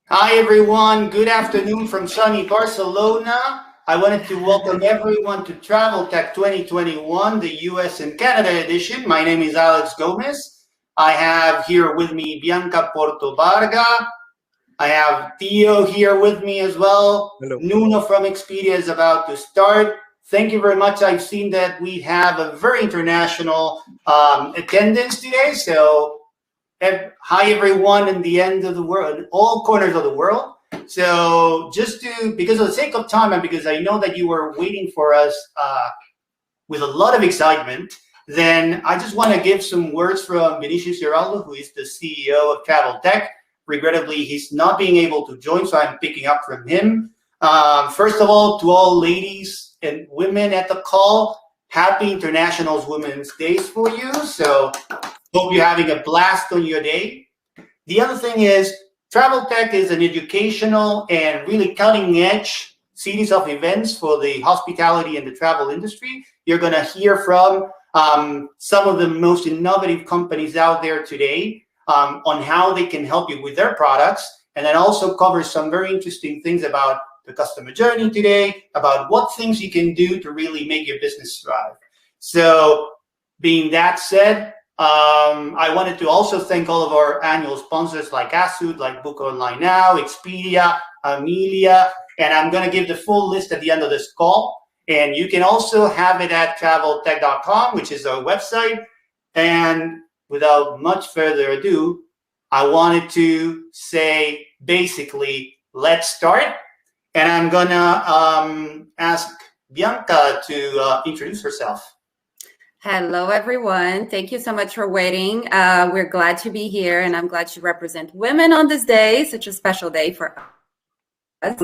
Hi, everyone. Good afternoon from sunny Barcelona. I wanted to welcome everyone to Travel Tech 2021, the US and Canada edition. My name is Alex Gomez. I have here with me Bianca Potobaga. I have Teo here with me as well. Hello. Nuno from Expedia is about to start. Thank you very much. I've seen that we have a very international attendance today. So hi everyone in the end of the world, all corners of the world. So because of the sake of time and because I know that you were waiting for us with a lot of excitement, then I just want to give some words from Vinicius Geraldo, who is the CEO of Travel Tech. Regrettably, he's not being able to join, so I'm picking up from him. First of all, to all ladies and women at the call, happy International Women's Days for you. So hope you're having a blast on your day. The other thing is, Travel Tech is an educational and really cutting edge series of events for the hospitality and the travel industry. You're going to hear from some of the most innovative companies out there today on how they can help you with their products, and then also cover some very interesting things about the customer journey today, about what things you can do to really make your business thrive. So, being that said, I wanted to also thank all of our annual sponsors like Asksuite, like Bookonlinenow, Expedia, Amelia, and I'm going to give the full list at the end of this call. And you can also have it at traveltech.com, which is our website. And without much further ado, I wanted to say basically, let's start. And I'm going to ask Bianca to introduce herself. Hello, everyone. Thank you so much for waiting. We're glad to be here, and I'm glad to represent women on this day, such a special day for us.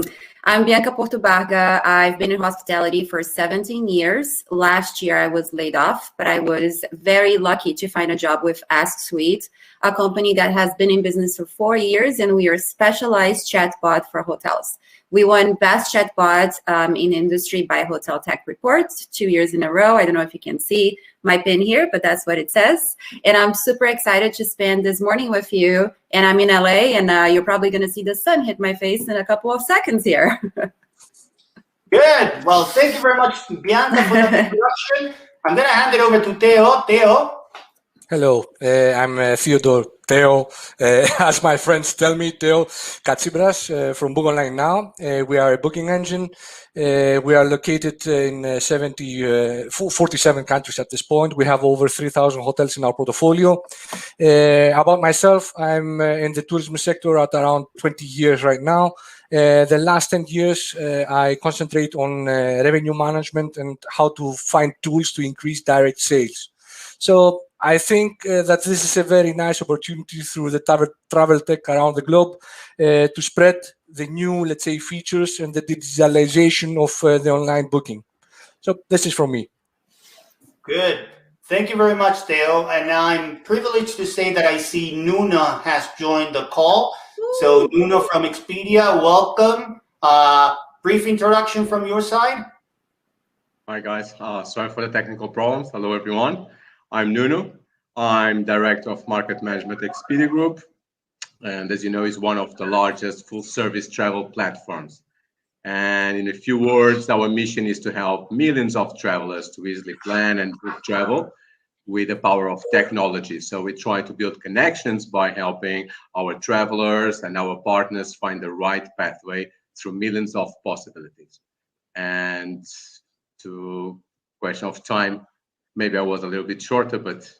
I'm Bianca Potobaga. I've been in hospitality for 17 years. Last year, I was laid off, but I was very lucky to find a job with Asksuite, a company that has been in business for 4 years, and we are a specialized chatbot for hotels. We won Best Chatbot in industry by Hotel Tech Reports 2 years in a row. I don't know if you can see my pin here, but that's what it says. And I'm super excited to spend this morning with you. And I'm in LA, and you're probably going to see the sun hit my face in a couple of seconds here. Good. Well, thank you very much, Bianca, for that introduction. I'm going to hand it over to Teo. Teo. Hello, I'm Theodoros. Teo, as my friends tell me, Teo Katsimpras from Bookonlinenow. We are a booking engine. We are located in 47 countries at this point. We have over 3,000 hotels in our portfolio. About myself, I'm in the tourism sector at around 20 years right now. The last 10 years, I concentrate on revenue management and how to find tools to increase direct sales. So I think that this is a very nice opportunity through the travel tech around the globe to spread the new, let's say, features and the digitalization of the online booking. So this is from me. Good. Thank you very much, Teo. And I'm privileged to say that I see Nuno has joined the call. So Nuno from Expedia, welcome. Brief introduction from your side. Hi, guys. Sorry for the technical problems. Hello, everyone. I'm Nuno. I'm Director of Market Management at Expedia Group. And as you know, it's one of the largest full-service travel platforms. And in a few words, our mission is to help millions of travelers to easily plan and book travel with the power of technology. So we try to build connections by helping our travelers and our partners find the right pathway through millions of possibilities. And to question of time, maybe I was a little bit shorter, but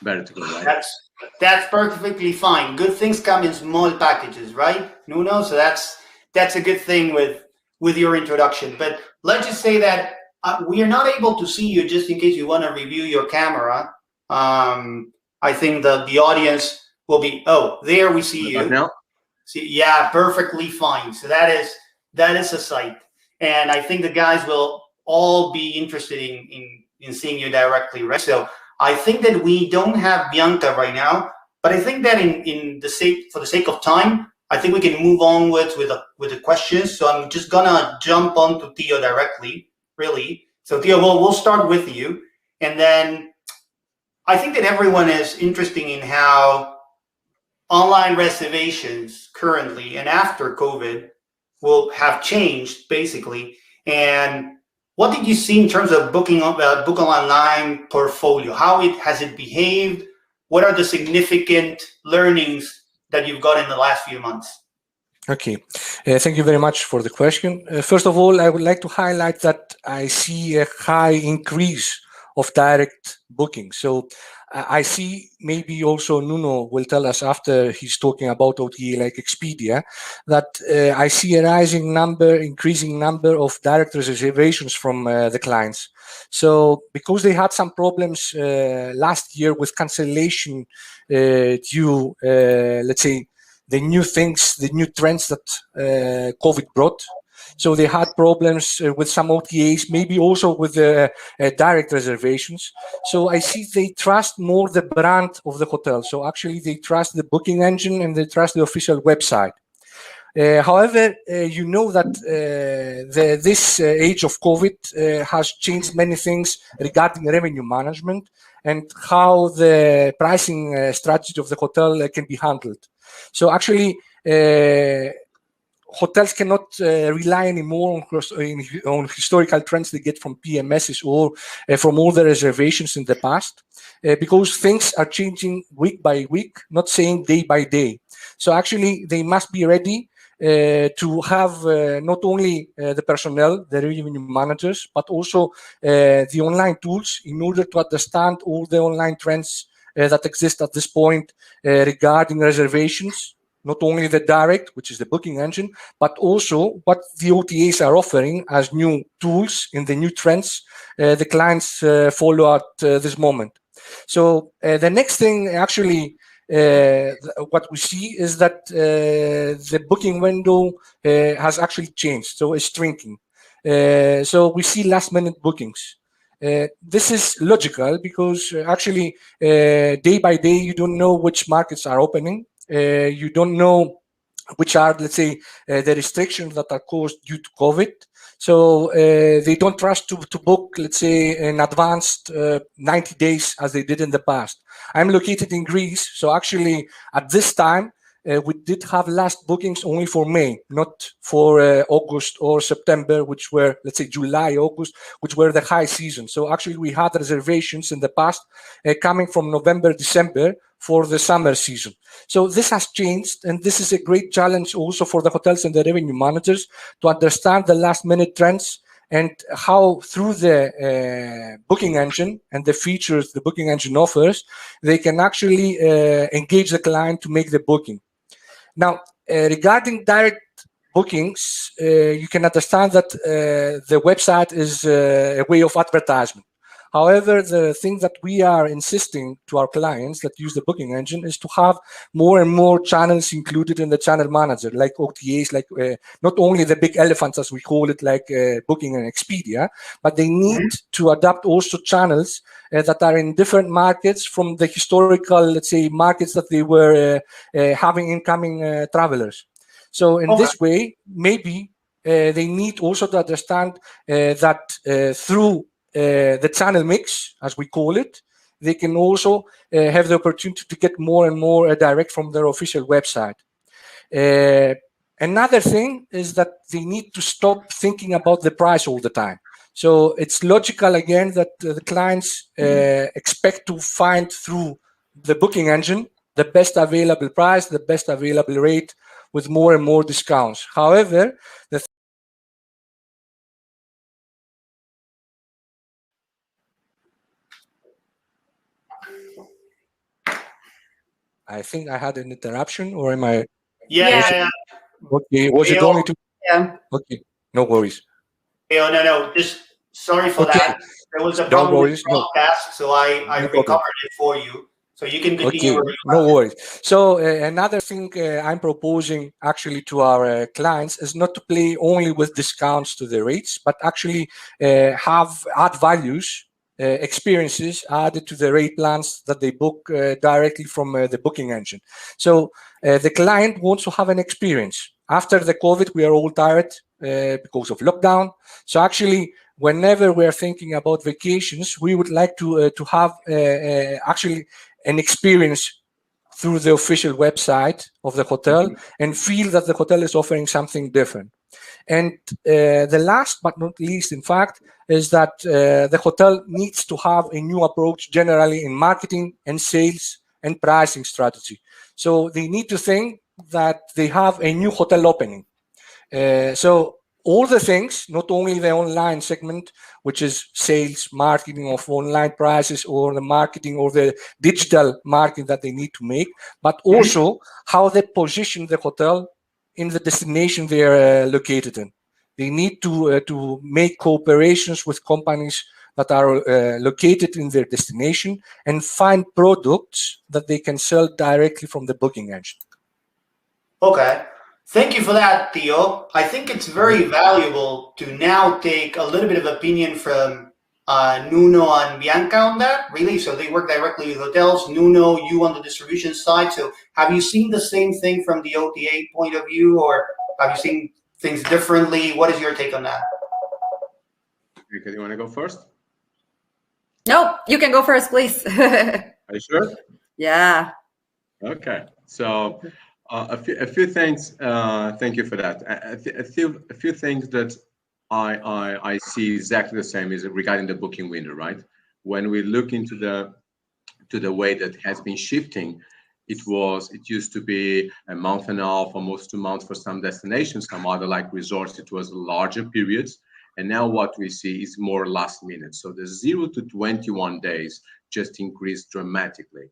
better to go, right? That's perfectly fine. Good things come in small packages, right, Nuno? So that's a good thing with your introduction. But let's just say that we are not able to see you, just in case you want to review your camera. I think the audience will be, oh, there we see you. Now? See, yeah, perfectly fine. So that is a sight. And I think the guys will all be interested in seeing you directly, right? So I think that we don't have Bianca right now, but I think that for the sake of time, I think we can move onwards with the questions. So I'm just gonna jump on to Teo directly, really. So Teo, we'll start with you, and then I think that everyone is interested in how online reservations currently and after COVID will have changed basically. And what did you see in terms of booking Bookonline portfolio? How has it behaved? What are the significant learnings that you've got in the last few months? Okay, thank you very much for the question. First of all, I would like to highlight that I see a high increase of direct booking. So I see, maybe also Nuno will tell us after he's talking about OTA like Expedia, that I see a increasing number of direct reservations from the clients. So because they had some problems last year with cancellation due, let's say, the new things, the new trends that COVID brought. So they had problems with some OTAs, maybe also with direct reservations. So I see they trust more the brand of the hotel. So actually they trust the booking engine and they trust the official website. However, you know that this age of COVID has changed many things regarding revenue management and how the pricing strategy of the hotel can be handled. So actually, hotels cannot rely anymore on historical trends they get from PMSs or from all the reservations in the past, because things are changing week by week, not saying day by day. So actually, they must be ready to have not only the personnel, the revenue managers, but also the online tools in order to understand all the online trends that exist at this point regarding reservations, not only the direct, which is the booking engine, but also what the OTAs are offering as new tools in the new trends the clients follow at this moment. So the next thing actually what we see is that the booking window has actually changed, so it's shrinking. So we see last minute bookings. This is logical because actually day by day you don't know which markets are opening. You don't know which are, let's say, the restrictions that are caused due to COVID. So they don't trust to book, let's say, in advanced 90 days as they did in the past. I'm located in Greece, so actually at this time, we did have last bookings only for May, not for August or September, which were, let's say, July, August, which were the high season. So actually we had reservations in the past coming from November, December for the summer season. So this has changed, and this is a great challenge also for the hotels and the revenue managers to understand the last minute trends and how through the booking engine and the features the booking engine offers, they can actually engage the client to make the booking. Now, regarding direct bookings, you can understand that the website is a way of advertisement. However, the thing that we are insisting to our clients that use the booking engine is to have more and more channels included in the channel manager, like OTAs, like not only the big elephants, as we call it, like Booking and Expedia, but they need to adapt also channels that are in different markets from the historical, let's say, markets that they were having incoming travelers. So in this way, maybe they need also to understand that through the channel mix, as we call it, they can also have the opportunity to get more and more direct from their official website. Another thing is that they need to stop thinking about the price all the time. So it's logical, again, that the clients expect to find through the booking engine the best available price, the best available rate with more and more discounts. However, I think I had an interruption, or am I? Yeah. Okay, was it only to? Yeah. Okay, no worries. No, just sorry for that. There was a problem with the broadcast, so I recovered it for you. So you can continue. Okay, no worries. So another thing I'm proposing actually to our clients is not to play only with discounts to the rates, but actually add values, experiences added to the rate plans that they book directly from the booking engine. So the client wants to have an experience. After the COVID, we are all tired because of lockdown. So actually, whenever we are thinking about vacations, we would like to have actually an experience through the official website of the hotel and feel that the hotel is offering something different. And the last but not least, in fact, is that the hotel needs to have a new approach generally in marketing and sales and pricing strategy. So they need to think that they have a new hotel opening. So all the things, not only the online segment, which is sales, marketing of online prices, or the marketing or the digital marketing that they need to make, but also how they position the hotel in the destination they are located in. They need to make cooperations with companies that are located in their destination and find products that they can sell directly from the booking engine. Okay. Thank you for that, Theo. I think it's very valuable to now take a little bit of opinion from Nuno and Bianca on that, really. So they work directly with hotels. Nuno, you on the distribution side. So have you seen the same thing from the OTA point of view, or have you seen things differently? What is your take on that? Okay, you want to go first? No, you can go first, please. Are you sure? Yeah. Okay. So a few things. Thank you for that. A few things that I see exactly the same is regarding the booking window, right? When we look into the way that has been shifting, it used to be a month and a half, almost 2 months for some destinations. Some other like resorts, it was larger periods. And now what we see is more last minute. So the 0 to 21 days just increased dramatically.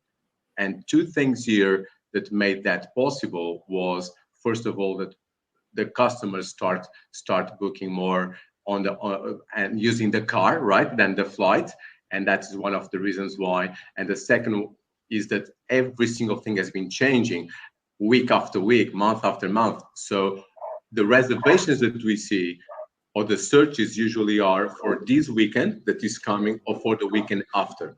And two things here that made that possible was, first of all, that the customers start booking more and using the car, right, than the flight. And that's one of the reasons why. And the second is that every single thing has been changing week after week, month after month. So the reservations that we see or the searches usually are for this weekend that is coming or for the weekend after.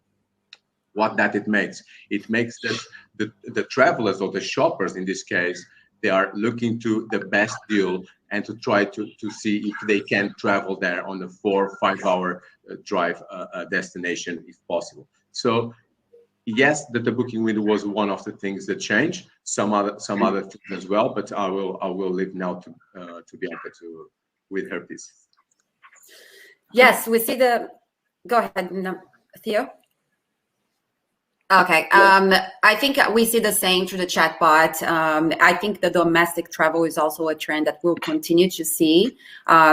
What that it makes that the travelers or the shoppers in this case, they are looking to the best deal and to try to see if they can travel there on the 4 or 5 hour drive destination if possible. So yes, that the booking window was one of the things that changed. Some other things as well, but I will leave now to Bianca with her piece. Yes, we see the. Go ahead, Theo. Okay. I think we see the same through the chatbot. I think the domestic travel is also a trend that we'll continue to see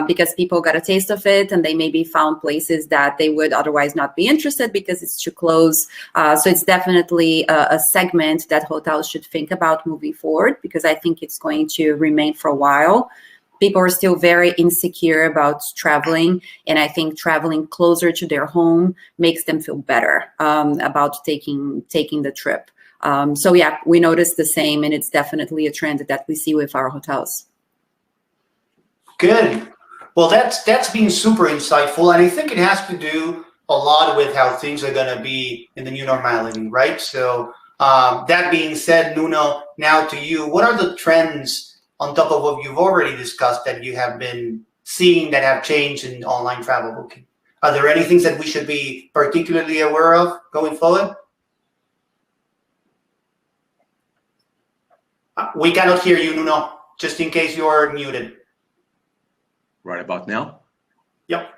because people got a taste of it and they maybe found places that they would otherwise not be interested because it's too close. So it's definitely a segment that hotels should think about moving forward because I think it's going to remain for a while. People are still very insecure about traveling, and I think traveling closer to their home makes them feel better about taking the trip. So yeah, we noticed the same, and it's definitely a trend that we see with our hotels. Good. Well, that's been super insightful, and I think it has to do a lot with how things are going to be in the new normality, right? So that being said, Nuno, now to you, what are the trends on top of what you've already discussed that you have been seeing that have changed in online travel booking? Are there any things that we should be particularly aware of going forward? We cannot hear you, Nuno, just in case you're muted. Right about now? Yep,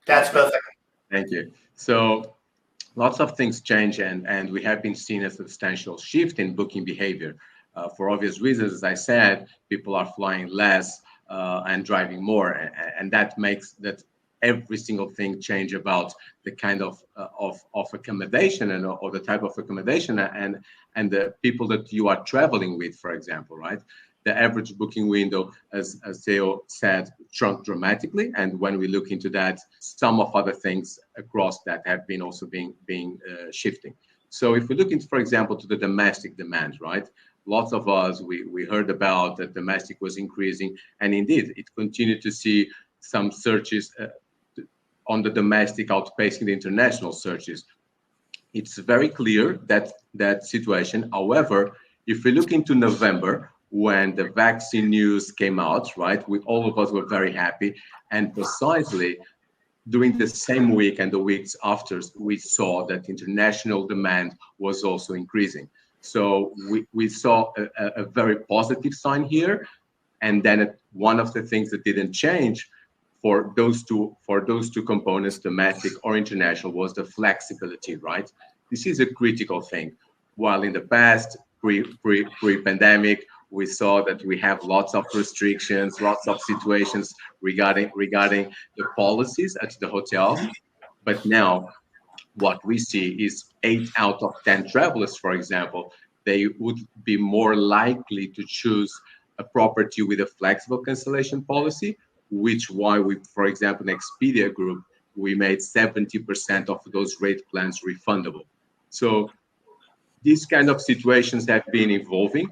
that's perfect. Thank you. So lots of things change and we have been seeing a substantial shift in booking behavior. For obvious reasons, as I said, people are flying less and driving more, and that makes that every single thing change about the kind of accommodation or the type of accommodation and the people that you are traveling with, for example, right? The average booking window, as Theo said, shrunk dramatically, and when we look into that, some of other things across that have been also being shifting. So if we look into, for example, to the domestic demand, right? Lots of us, we heard about that domestic was increasing, and indeed, it continued to see some searches on the domestic outpacing the international searches. It's very clear that situation. However, if we look into November, when the vaccine news came out, right, all of us were very happy, and precisely during the same week and the weeks after, we saw that international demand was also increasing. So we saw a very positive sign here. And then one of the things that didn't change for those two components, domestic or international, was the flexibility, right? This is a critical thing. While in the past, pre-pandemic, we saw that we have lots of restrictions, lots of situations regarding the policies at the hotels. But now what we see is 8 out of 10 travelers, for example, they would be more likely to choose a property with a flexible cancellation policy, which why we, for example, in Expedia group, we made 70% of those rate plans refundable. So these kind of situations have been evolving.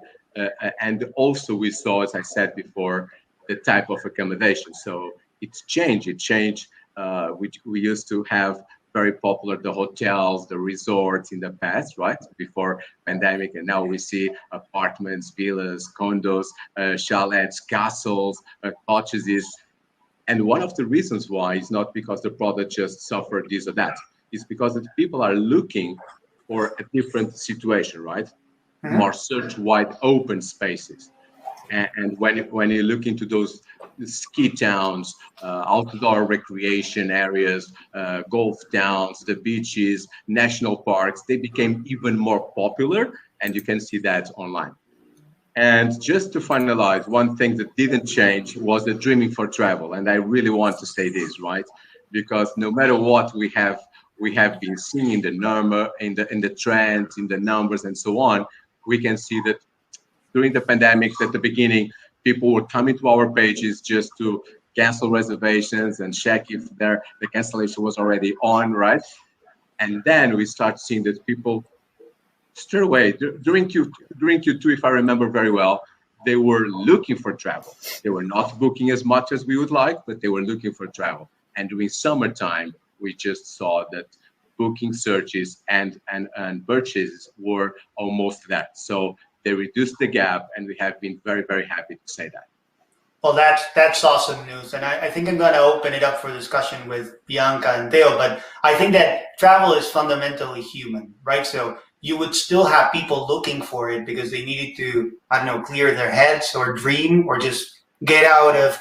And also we saw, as I said before, the type of accommodation. So it's changed. We used to have very popular the hotels, the resorts in the past, right, before pandemic, and now we see apartments, villas, condos, chalets, castles, cottages. And one of the reasons why is not because the product just suffered this or that. It's because that people are looking for a different situation, right? More search wide open spaces. And when you look into those ski towns, outdoor recreation areas, golf towns, the beaches, national parks, they became even more popular, and you can see that online. And just to finalize, one thing that didn't change was the dreaming for travel. And I really want to say this, right? Because no matter what we have been seeing in the number, in the trends, in the numbers, and so on, we can see that during the pandemic, at the beginning, people were coming to our pages just to cancel reservations and check if the cancellation was already on, right? And then we start seeing that people straight away during Q2, if I remember very well, they were looking for travel. They were not booking as much as we would like, but they were looking for travel. And during summertime, we just saw that booking searches and purchases were almost that. So they reduced the gap, and we have been very, very happy to say that. Well, that's awesome news. And I think I'm going to open it up for discussion with Bianca and Teo, but I think that travel is fundamentally human, right? So you would still have people looking for it because they needed to, I don't know, clear their heads or dream or just get out of,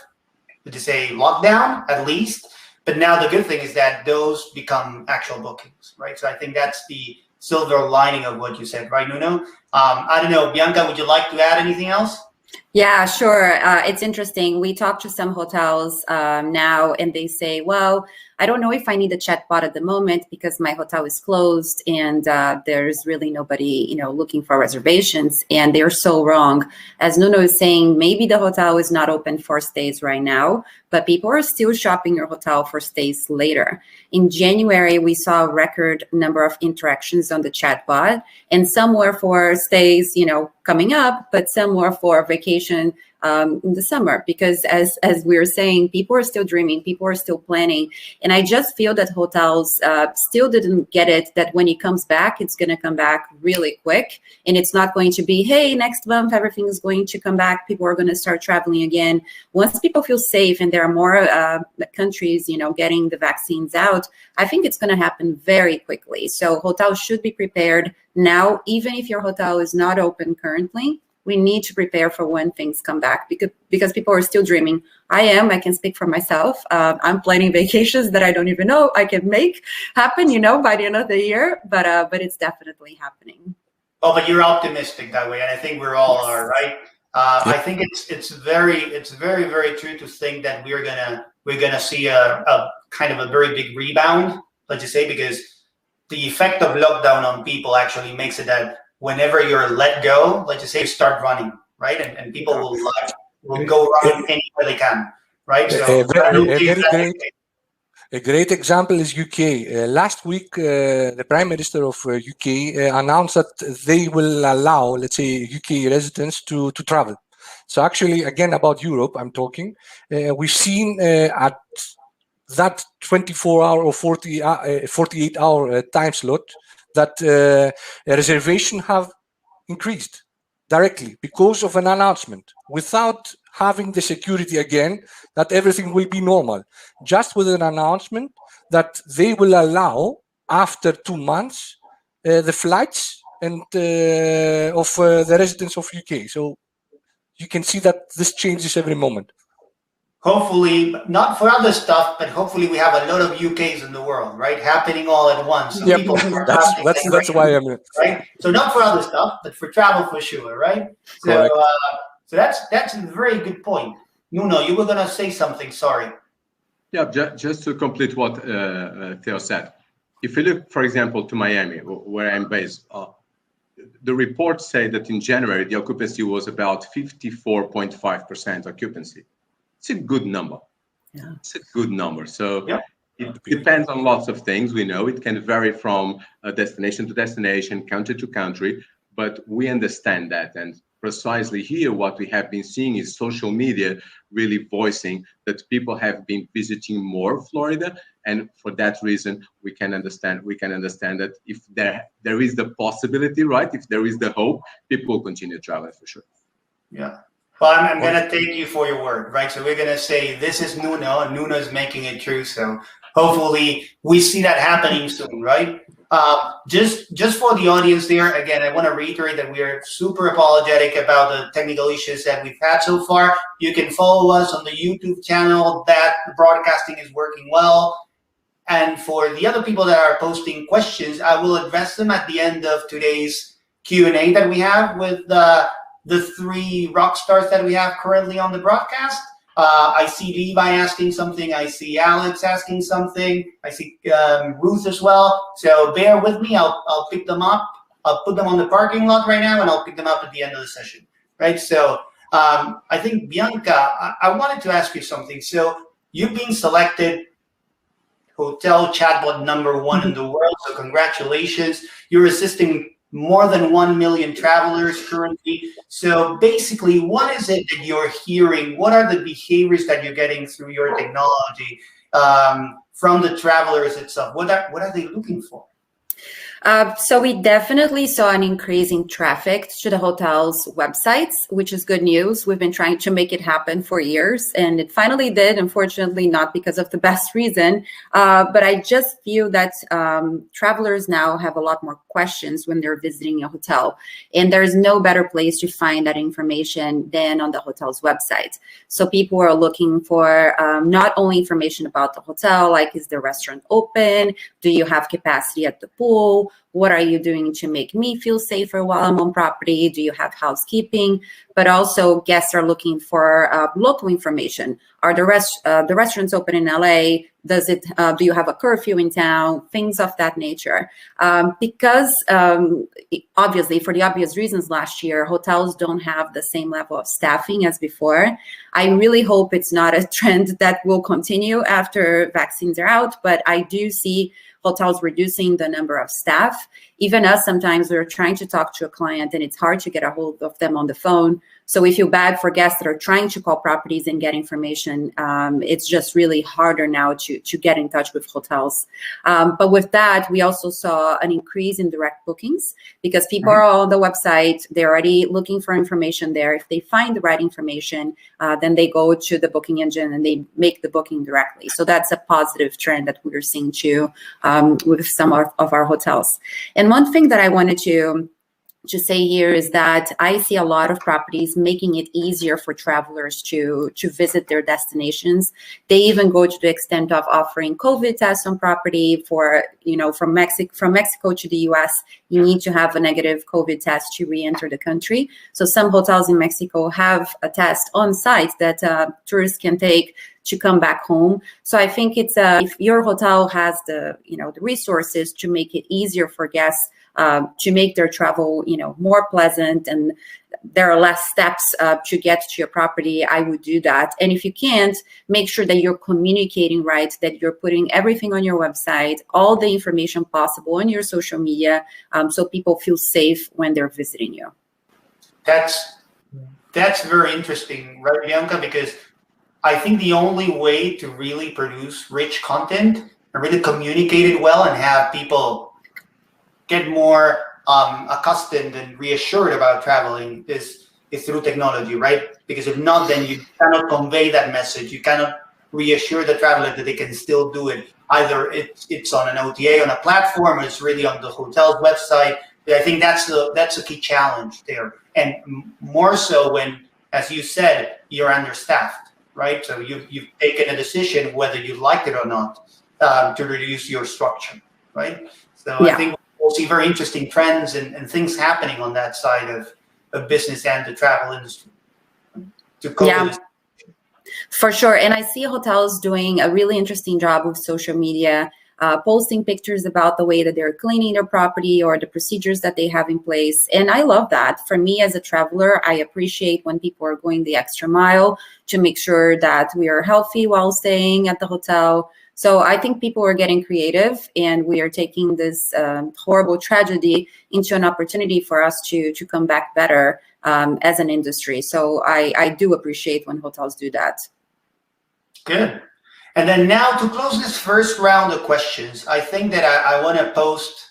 to say, lockdown at least. But now the good thing is that those become actual bookings, right? So I think that's the silver lining of what you said, right, Nuno? I don't know, Bianca, would you like to add anything else? Yeah, sure. It's interesting. We talked to some hotels now, and they say, well, I don't know if I need a chatbot at the moment because my hotel is closed and there's really nobody, looking for reservations. And they're so wrong. As Nuno is saying, maybe the hotel is not open for stays right now, but people are still shopping your hotel for stays later. In January, we saw a record number of interactions on the chatbot, and some were for stays, coming up, but some were for vacation in the summer, because as we were saying, people are still dreaming, people are still planning. And I just feel that hotels still didn't get it, that when it comes back, it's going to come back really quick. And it's not going to be, hey, next month, everything is going to come back. People are going to start traveling again. Once people feel safe and there are more countries, getting the vaccines out, I think it's going to happen very quickly. So hotels should be prepared now, even if your hotel is not open currently. We need to prepare for when things come back because people are still dreaming. I can speak for myself. I'm planning vacations that I don't even know I can make happen, by the end of the year, but it's definitely happening. Oh, but you're optimistic that way. And I think we're all are, right? I think it's very, very true to think that we're gonna see a kind of a very big rebound, let's just say, because the effect of lockdown on people actually makes it that whenever you're let go, let's just say you start running, right? And people will go running anywhere they can, right? So a great example is UK. Last week, the Prime Minister of UK announced that they will allow, let's say, UK residents to travel. So actually, again, about Europe, I'm talking, we've seen at that 24-hour or 48-hour time slot that reservation have increased directly because of an announcement, without having the security again that everything will be normal, just with an announcement that they will allow after 2 months the flights and of the residents of UK. So you can see that this changes every moment. Hopefully, not for other stuff, but hopefully we have a lot of UKs in the world, right? Happening all at once. So Yep. people start That's happening, that's why I'm right. So not for other stuff, but for travel for sure, right? So correct. so that's a very good point. Nuno, you were gonna say something. Sorry. Yeah, just to complete what Theo said. If you look, for example, to Miami, where I'm based, the reports say that in January, the occupancy was about 54.5% occupancy. It's a good number. Yeah. It's a good number. So Yeah. it depends on lots of things. We know it can vary from destination to destination, country to country, but we understand that. And precisely here, what we have been seeing is social media really voicing that people have been visiting more Florida. And for that reason, we can understand that if there is the possibility, right? If there is the hope, people will continue traveling for sure. Yeah. Well, I'm going to take you for your word, right? So we're going to say this is Nuno, and Nuno is making it true. So hopefully we see that happening soon, right? Just for the audience there, again, I want to reiterate that we are super apologetic about the technical issues that we've had so far. You can follow us on the YouTube channel. That broadcasting is working well. And for the other people that are posting questions, I will address them at the end of today's Q&A that we have with the three rock stars that we have currently on the broadcast. I see Levi asking something. I see Alex asking something. I see Ruth as well. So bear with me. I'll pick them up. I'll put them on the parking lot right now, and I'll pick them up at the end of the session. Right. So I think Bianca, I wanted to ask you something. So you've been selected hotel chatbot #1 in the world. So congratulations. You're assisting more than 1 million travelers currently. So basically, what is it that you're hearing? What are the behaviors that you're getting through your technology from the travelers itself? What are they looking for? So we definitely saw an increase in traffic to the hotel's websites, which is good news. We've been trying to make it happen for years, and it finally did, unfortunately, not because of the best reason. But I just feel that travelers now have a lot more questions when they're visiting a hotel. And there's no better place to find that information than on the hotel's website. So people are looking for not only information about the hotel, like is the restaurant open? Do you have capacity at the pool? What are you doing to make me feel safer while I'm on property? Do you have housekeeping? But also guests are looking for local information. Are the restaurants open in LA? Do you have a curfew in town? Things of that nature. Because obviously, for the obvious reasons last year, hotels don't have the same level of staffing as before. I really hope it's not a trend that will continue after vaccines are out, but I do see hotels reducing the number of staff. Even us, sometimes we're trying to talk to a client and it's hard to get a hold of them on the phone. So we feel bad for guests that are trying to call properties and get information. It's just really harder now to get in touch with hotels. But with that, we also saw an increase in direct bookings because people are on the website. They're already looking for information there. If they find the right information, then they go to the booking engine and they make the booking directly. So that's a positive trend that we're seeing too with some of our hotels. And one thing that I wanted to say here is that I see a lot of properties making it easier for travelers to visit their destinations. They even go to the extent of offering COVID tests on property for, from Mexico to the US, you need to have a negative COVID test to re-enter the country. So some hotels in Mexico have a test on site that tourists can take to come back home. So I think it's if your hotel has the resources to make it easier for guests to make their travel, more pleasant, and there are less steps to get to your property, I would do that. And if you can't, make sure that you're communicating right, that you're putting everything on your website, all the information possible on your social media, so people feel safe when they're visiting you. That's very interesting, right, Bianca? Because I think the only way to really produce rich content and really communicate it well and have people get more accustomed and reassured about traveling is through technology, right? Because if not, then you cannot convey that message. You cannot reassure the traveler that they can still do it. Either it's on an OTA, on a platform, or it's really on the hotel's website. I think that's the key challenge there, and more so when, as you said, you're understaffed, right? So you've taken a decision whether you like it or not to reduce your structure, right? So I think we'll see very interesting trends and things happening on that side of business and the travel industry to cope with this. For sure. And I see hotels doing a really interesting job with social media, posting pictures about the way that they're cleaning their property or the procedures that they have in place. And I love that. For me as a traveler, I appreciate when people are going the extra mile to make sure that we are healthy while staying at the hotel. So I think people are getting creative, and we are taking this horrible tragedy into an opportunity for us to come back better as an industry. So I do appreciate when hotels do that. Good. And then now to close this first round of questions, I think that I want to post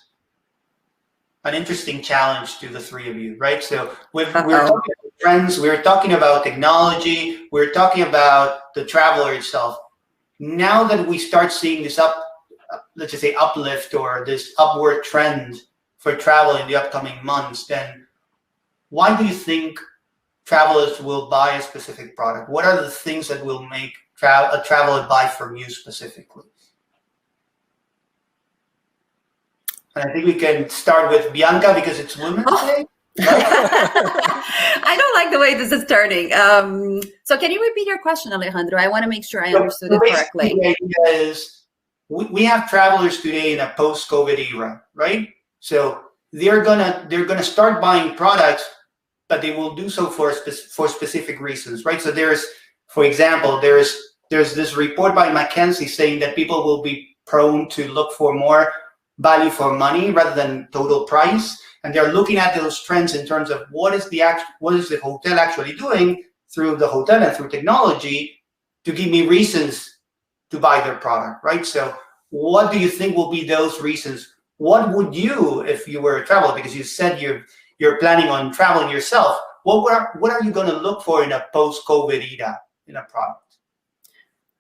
an interesting challenge to the three of you, right? So we're talking about trends, we're talking about technology, we're talking about the traveler itself. Now that we start seeing this let's just say uplift or this upward trend for travel in the upcoming months, then why do you think travelers will buy a specific product? What are the things that will make a traveler buy from you specifically? And I think we can start with Bianca because it's Women's Day. Right? I don't like the way this is turning. So can you repeat your question, Alejandro? I want to make sure I understood it correctly. The idea is we have travelers today in a post-COVID era, right? So they're gonna start buying products, but they will do so for specific reasons, right? So for example, there's this report by McKinsey saying that people will be prone to look for more value for money rather than total price. And they're looking at those trends in terms of what is the hotel actually doing through the hotel and through technology to give me reasons to buy their product, right? So what do you think will be those reasons? What would you, if you were a traveler, because you said you're planning on traveling yourself, what are you going to look for in a post-COVID era in a product?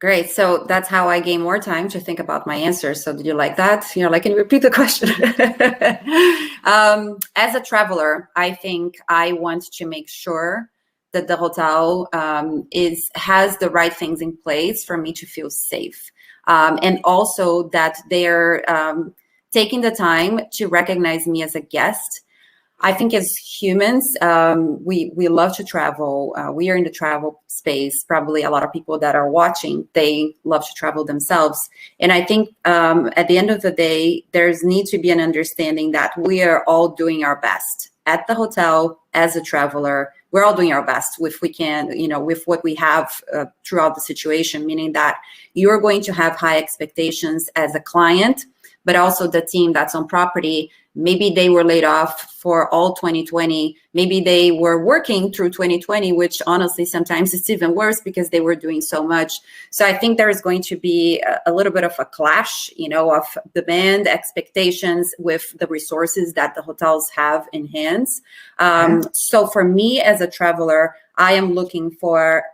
Great. So that's how I gain more time to think about my answers. So did you like that? You're like, can you repeat the question? As a traveler, I think I want to make sure that the hotel has the right things in place for me to feel safe. And also that they're taking the time to recognize me as a guest. I think as humans, we love to travel. We are in the travel space. Probably a lot of people that are watching, they love to travel themselves. And I think at the end of the day, there's need to be an understanding that we are all doing our best at the hotel as a traveler. We're all doing our best with with what we have throughout the situation, meaning that you're going to have high expectations as a client, but also the team that's on property. Maybe they were laid off for all 2020. Maybe they were working through 2020, which honestly, sometimes it's even worse because they were doing so much. So I think there is going to be a little bit of a clash, of demand expectations with the resources that the hotels have in hands. So for me as a traveler, I am looking for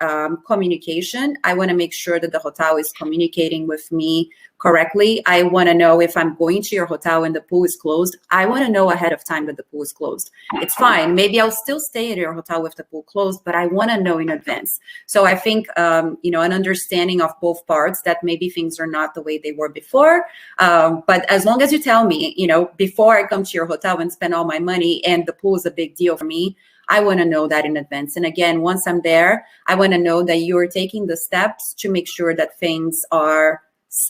communication. I want to make sure that the hotel is communicating with me correctly. I want to know if I'm going to your hotel and the pool is closed. I want to know ahead of time that the pool is closed. It's fine. Maybe I'll still stay at your hotel with the pool closed, but I want to know in advance. So I think, an understanding of both parts, that maybe things are not the way they were before. But as long as you tell me, before I come to your hotel and spend all my money and the pool is a big deal for me, I want to know that in advance. And again, once I'm there, I want to know that you're taking the steps to make sure that things are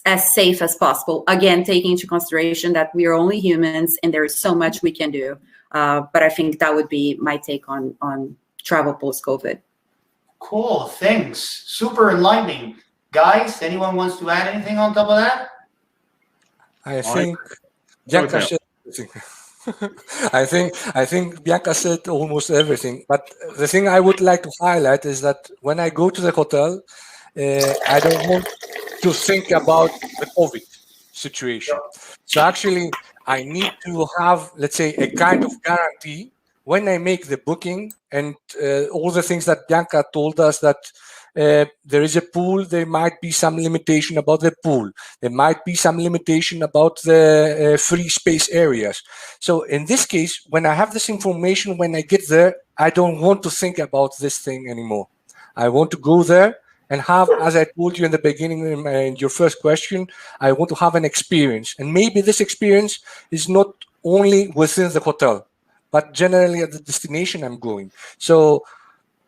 as safe as possible. Again, taking into consideration that we are only humans and there is so much we can do. But I think that would be my take on travel post-COVID. Cool, thanks. Super enlightening. Guys, anyone wants to add anything on top of that? I think Bianca said everything. I think Bianca said almost everything. But the thing I would like to highlight is that when I go to the hotel, I don't want to think about the COVID situation. So actually, I need to have, let's say, a kind of guarantee when I make the booking and all the things that Bianca told us, that there is a pool, there might be some limitation about the pool. There might be some limitation about the free space areas. So in this case, when I have this information, when I get there, I don't want to think about this thing anymore. I want to go there and have, as I told you in the beginning, in your first question, I want to have an experience. And maybe this experience is not only within the hotel, but generally at the destination I'm going. So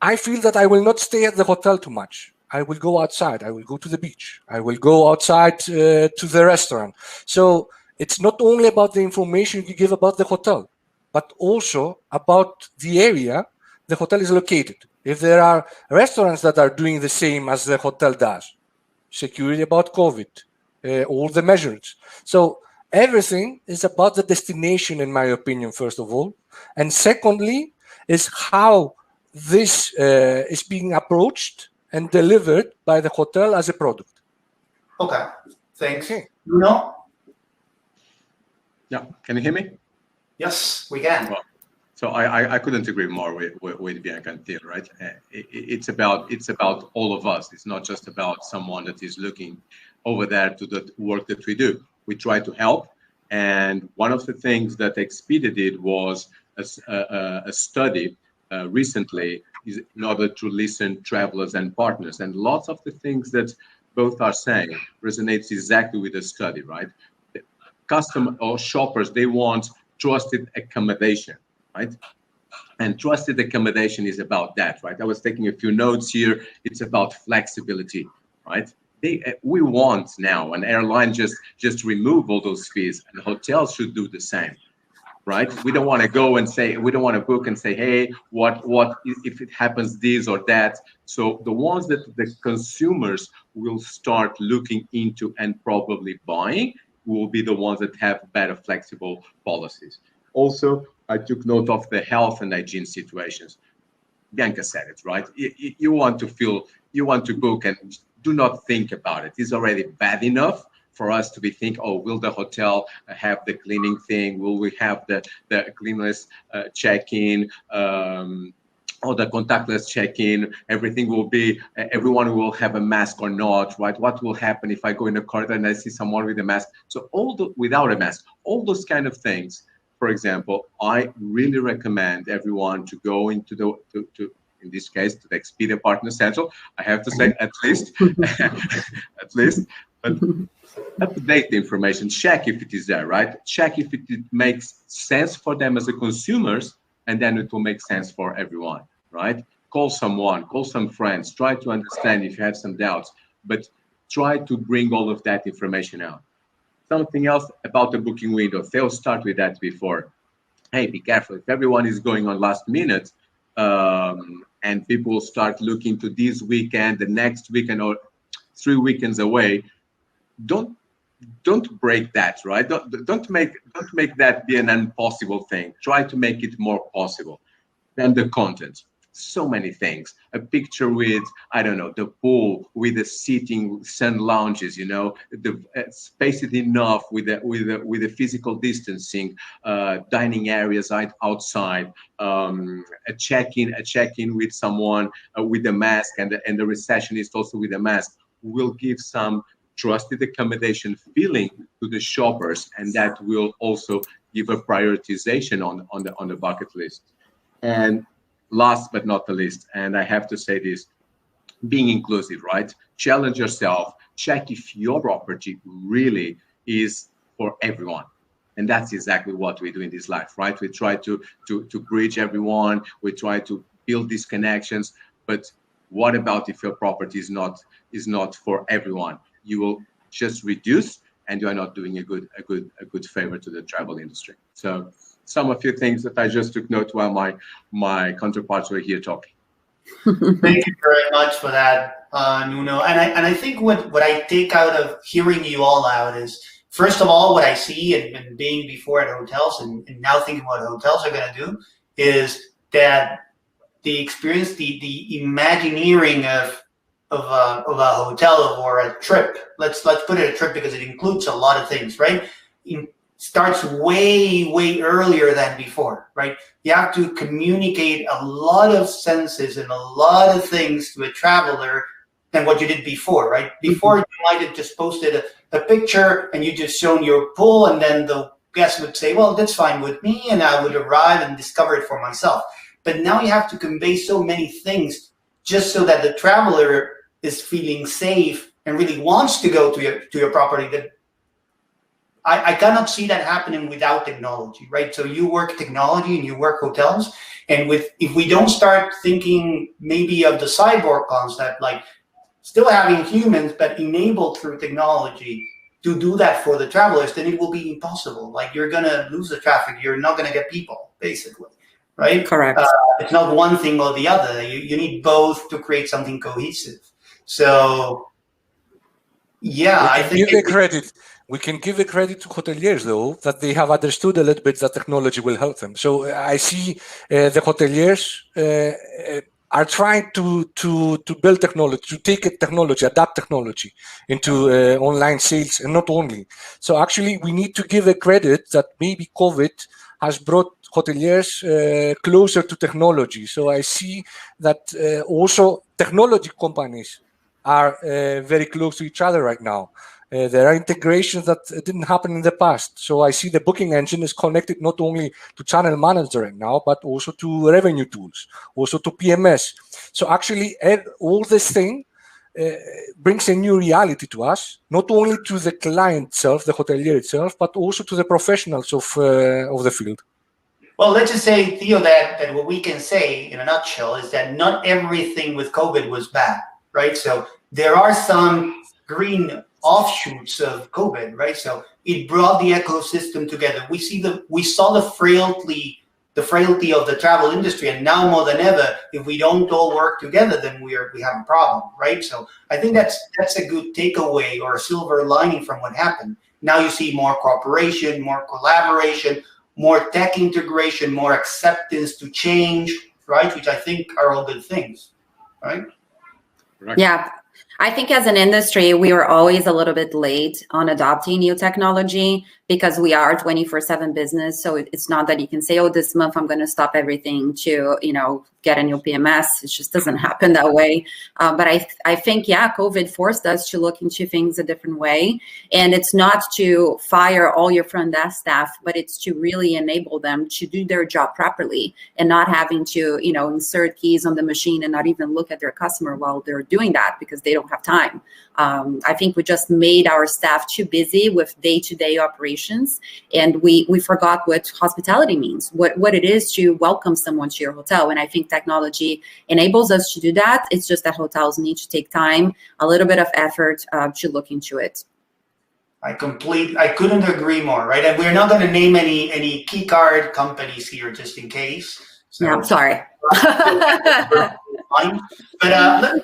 I feel that I will not stay at the hotel too much. I will go outside. I will go to the beach. I will go outside to the restaurant. So it's not only about the information you give about the hotel, but also about the area the hotel is located. If there are restaurants that are doing the same as the hotel does, security about COVID, all the measures. So everything is about the destination, in my opinion, first of all. And secondly, is how this is being approached and delivered by the hotel as a product. Okay, thanks. Okay. Nuno? Yeah, can you hear me? Yes, we can. Well, so I couldn't agree more with Bianca and Theo, right? It's about all of us. It's not just about someone that is looking over there to the work that we do. We try to help, and one of the things that Expedia did was a study recently in order to listen travelers and partners, and lots of the things that both are saying resonates exactly with the study, right? Customer or shoppers, they want trusted accommodation, right? And trusted accommodation is about that, right? I was taking a few notes here. It's about flexibility, right? We want now an airline just remove all those fees, and hotels should do the same, right? We don't want to go and say, we don't want to book and say, hey, what if it happens this or that? So the ones that the consumers will start looking into and probably buying will be the ones that have better flexible policies. Also, I took note of the health and hygiene situations. Bianca said it, right? You want to book and do not think about it. It's already bad enough for us to be thinking, oh, will the hotel have the cleaning thing? Will we have the cleanliness check-in? Or the contactless check-in? Everything will be, everyone will have a mask or not, right? What will happen if I go in a corridor and I see someone with a mask? So without a mask, all those kind of things. For example, I really recommend everyone to go into in this case, to the Expedia Partner Central. I have to say, at least, but update the information, check if it is there, right? Check if it makes sense for them as a consumers, and then it will make sense for everyone, right? Call someone, call some friends, try to understand if you have some doubts, but try to bring all of that information out. Something else about the booking window, Theo started with that before. Hey, be careful. If everyone is going on last minute, and people start looking to this weekend, the next weekend, or 3 weekends away, don't break that, right? Don't make that be an impossible thing. Try to make it more possible. Then the content. So many things. A picture with, I don't know, the pool with the seating, sun lounges, you know, the space it enough with the physical distancing, dining areas outside, a check-in with someone with a mask, and the receptionist also with a mask will give some trusted accommodation feeling to the shoppers, and that will also give a prioritization on the bucket list. And last but not the least, and I have to say this, being inclusive, right? Challenge yourself, check if your property really is for everyone. And that's exactly what we do in this life, right? We try to bridge everyone, we try to build these connections, but what about if your property is not for everyone? You will just reduce, and you are not doing a good favor to the travel industry. So some of few things that I just took note while my counterparts were here talking. Thank you very much for that, Nuno. And I think what I take out of hearing you all out is, first of all, what I see and being before at hotels and now thinking what hotels are going to do is that the experience, the imagineering of a hotel or a trip. Let's put it a trip because it includes a lot of things, right? starts way earlier than before, right? You have to communicate a lot of senses and a lot of things to a traveler than what you did before, right? Before you might have just posted a picture and you just shown your pool, and then the guest would say, well, that's fine with me, and I would arrive and discover it for myself. But now you have to convey so many things just so that the traveler is feeling safe and really wants to go to your property, that I cannot see that happening without technology, right? So you work technology and you work hotels, and if we don't start thinking maybe of the cyborg concept, like still having humans but enabled through technology to do that for the travelers, then it will be impossible. Like, you're gonna lose the traffic. You're not gonna get people, basically, right? Correct. It's not one thing or the other. You need both to create something cohesive. So, yeah, I think we can give a credit to hoteliers, though, that they have understood a little bit that technology will help them. So I see the hoteliers are trying to build technology, to take technology, adapt technology into online sales, and not only. So actually, we need to give a credit that maybe COVID has brought hoteliers closer to technology. So I see that also technology companies are very close to each other right now. There are integrations that didn't happen in the past. So I see the booking engine is connected not only to channel manager right now, but also to revenue tools, also to PMS. So actually, all this thing brings a new reality to us, not only to the client itself, the hotelier itself, but also to the professionals of the field. Well, let's just say, Theo, that what we can say in a nutshell is that not everything with COVID was bad, right? So there are some green offshoots of COVID, right? So it brought the ecosystem together. We saw the frailty of the travel industry, and now more than ever, if we don't all work together, then we have a problem, right? So I think that's a good takeaway or a silver lining from what happened. Now you see more cooperation, more collaboration, more tech integration, more acceptance to change, right? Which I think are all good things, right? Yeah. I think as an industry, we were always a little bit late on adopting new technology because we are 24/7 business. So it's not that you can say, oh, this month I'm going to stop everything to, get a new PMS. It just doesn't happen that way. But I think, COVID forced us to look into things a different way. And it's not to fire all your front desk staff, but it's to really enable them to do their job properly and not having to, insert keys on the machine and not even look at their customer while they're doing that because they don't have time. I think we just made our staff too busy with day-to-day operations, and we forgot what hospitality means, what it is to welcome someone to your hotel. And I think technology enables us to do that. It's just that hotels need to take time, a little bit of effort to look into it. I couldn't agree more, right? And we're not going to name any key card companies here just in case. So, yeah, I'm sorry. But let me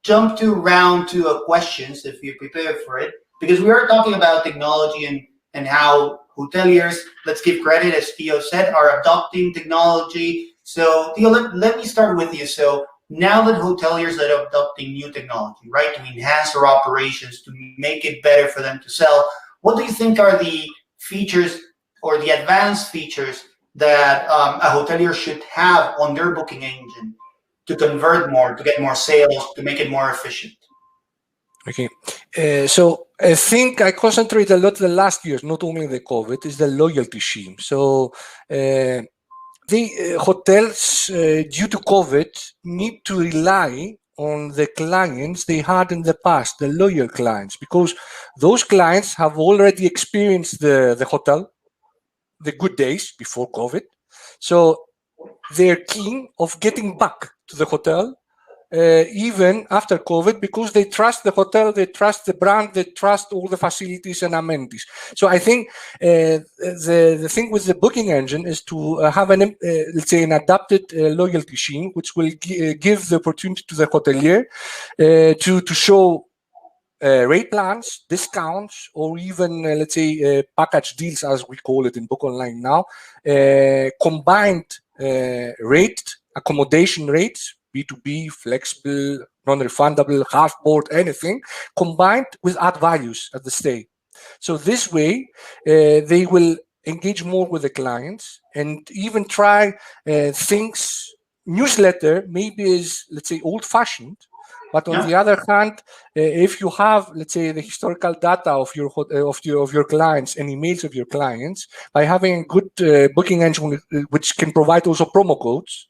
jump to round two of questions if you're prepared for it, because we are talking about technology and how hoteliers, let's give credit, as Theo said, are adopting technology. So Theo, let me start with you. So now that hoteliers are adopting new technology, right, to enhance their operations, to make it better for them to sell, what do you think are the features or the advanced features that a hotelier should have on their booking engine to convert more, to get more sales, to make it more efficient? Okay, so I think I concentrate a lot the last years, not only the COVID, is the loyalty scheme. So the hotels, due to COVID, need to rely on the clients they had in the past, the loyal clients, because those clients have already experienced the hotel, the good days before COVID. So they're keen of getting back to the hotel even after COVID, because they trust the hotel, they trust the brand, they trust all the facilities and amenities. So I think the thing with the booking engine is to have let's say an adapted loyalty scheme, which will give the opportunity to the hotelier to show rate plans, discounts, or even let's say package deals, as we call it in Bookonlinenow, combined rate, accommodation rates, B2B, flexible, non-refundable, half board, anything, combined with add values at the stay. So this way, they will engage more with the clients and even try things. Newsletter maybe is, let's say, old-fashioned, but on the other hand, if you have, let's say, the historical data of your clients and emails of your clients, by having a good booking engine which can provide also promo codes,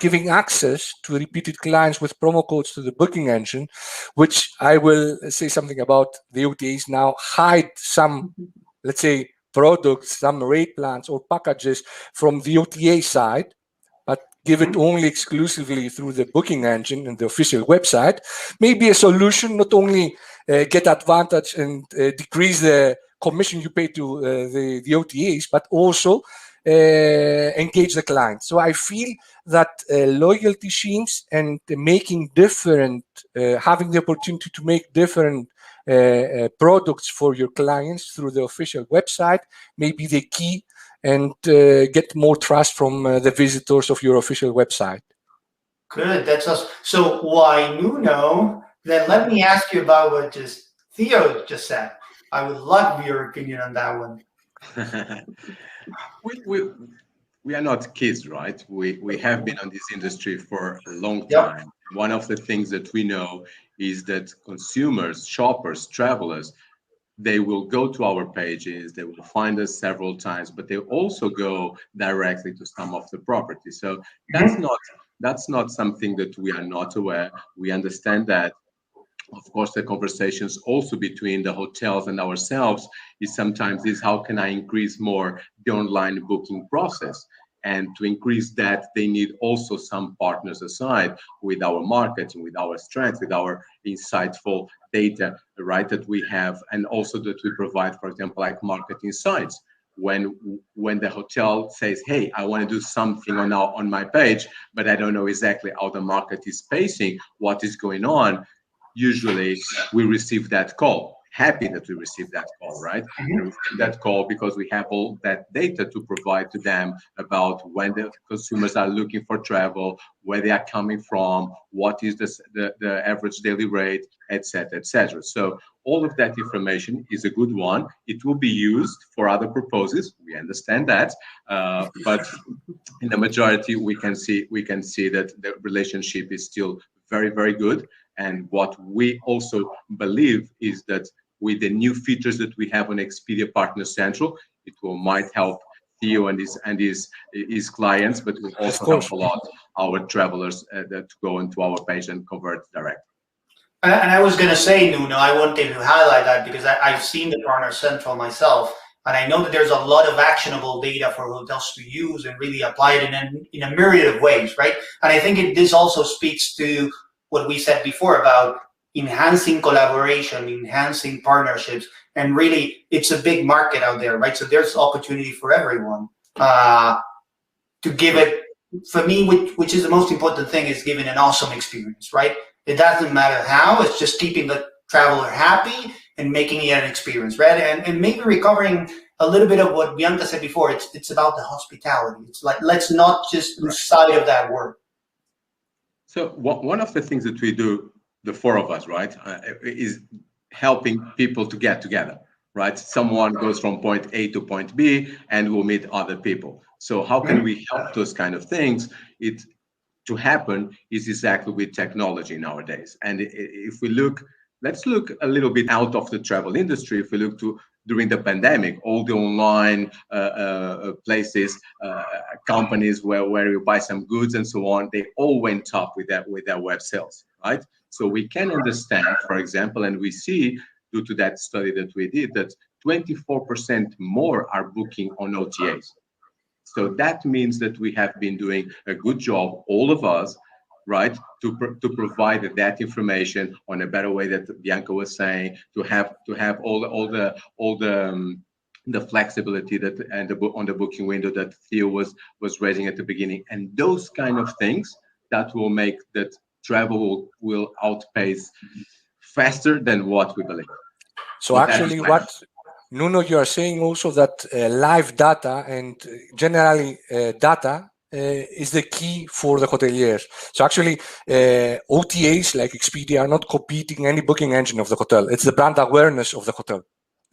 giving access to repeated clients with promo codes to the booking engine, which I will say something about. The OTAs now hide some, let's say, products, some rate plans or packages from the OTA side, but give it only exclusively through the booking engine and the official website, may be a solution. Not only get advantage and decrease the commission you pay to the OTAs, but also engage the client. So I feel that loyalty schemes and making different, having the opportunity to make different products for your clients through the official website may be the key, and get more trust from the visitors of your official website. Good, that's us. So why Nuno? Then let me ask you about what just Theo just said. I would love your opinion on that one. We are not kids, right? We have been on this industry for a long time. Yep. One of the things that we know is that consumers, shoppers, travelers, they will go to our pages, they will find us several times, but they also go directly to some of the properties. So that's not something that we are not aware. We understand that. Of course, the conversations also between the hotels and ourselves is sometimes how can I increase more the online booking process? And to increase that, they need also some partners aside with our marketing, with our strength, with our insightful data, right, that we have, and also that we provide, for example, like market insights. When the hotel says, hey, I want to do something on my page, but I don't know exactly how the market is pacing, what is going on, usually we receive that call. Happy that we receive that call, right? Mm-hmm. We receive that call because we have all that data to provide to them about when the consumers are looking for travel, where they are coming from, what is the average daily rate, etc., etc. So all of that information is a good one. It will be used for other purposes. We understand that, but in the majority, we can see that the relationship is still very, very good. And what we also believe is that with the new features that we have on Expedia Partner Central, it might help Theo and his clients, but will also help a lot our travelers that go into our page and convert direct. And I was going to say, Nuno, I wanted to highlight that because I've seen the Partner Central myself, and I know that there's a lot of actionable data for hotels to use and really apply it in a myriad of ways, right? And I think this also speaks to what we said before about enhancing collaboration, enhancing partnerships, and really it's a big market out there, right? So there's opportunity for everyone to give it, for me, which is the most important thing, is giving an awesome experience, right? It doesn't matter how, it's just keeping the traveler happy and making it an experience, right? And maybe recovering a little bit of what Bianca said before, it's about the hospitality. It's like, let's not just lose sight of that word. So one of the things that we do, the four of us, right, is helping people to get together, right? Someone goes from point A to point B and will meet other people. So how can we help those kind of things? To happen is exactly with technology nowadays. And if we look, let's look a little bit out of the travel industry. If we look to during the pandemic, all the online places, companies where you buy some goods and so on, they all went up with their web sales, right? So we can understand, for example, and we see due to that study that we did, that 24% more are booking on OTAs. So that means that we have been doing a good job, all of us, right, to provide that information on a better way that Bianca was saying, to have all the flexibility that and on the booking window that Theo was raising at the beginning, and those kind of things that will make that travel will outpace faster than what we believe. So actually, what Nuno, you are saying also that live data and generally data is the key for the hoteliers. So actually, OTAs like Expedia are not competing any booking engine of the hotel. It's the brand awareness of the hotel.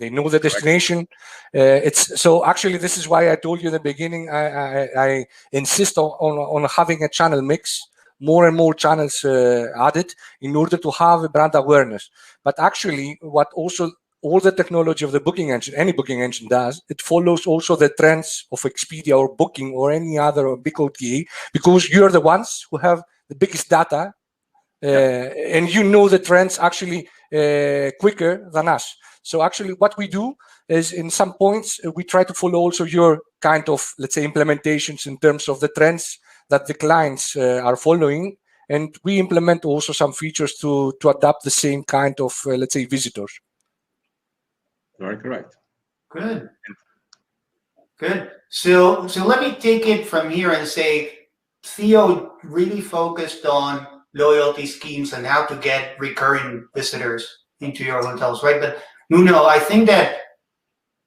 They know the destination. It's so actually this is why I told you in the beginning. I insist on having a channel mix, more and more channels added in order to have a brand awareness. But actually, what also all the technology of the booking engine, any booking engine does, it follows also the trends of Expedia or Booking or any other big OTA, because you're the ones who have the biggest data, and you know the trends actually quicker than us. So actually what we do is in some points, we try to follow also your kind of, let's say, implementations in terms of the trends that the clients are following. And we implement also some features to adapt the same kind of, let's say, visitors. Very correct. Good. Good. So let me take it from here and say, Theo really focused on loyalty schemes and how to get recurring visitors into your hotels, right? But Nuno, I think that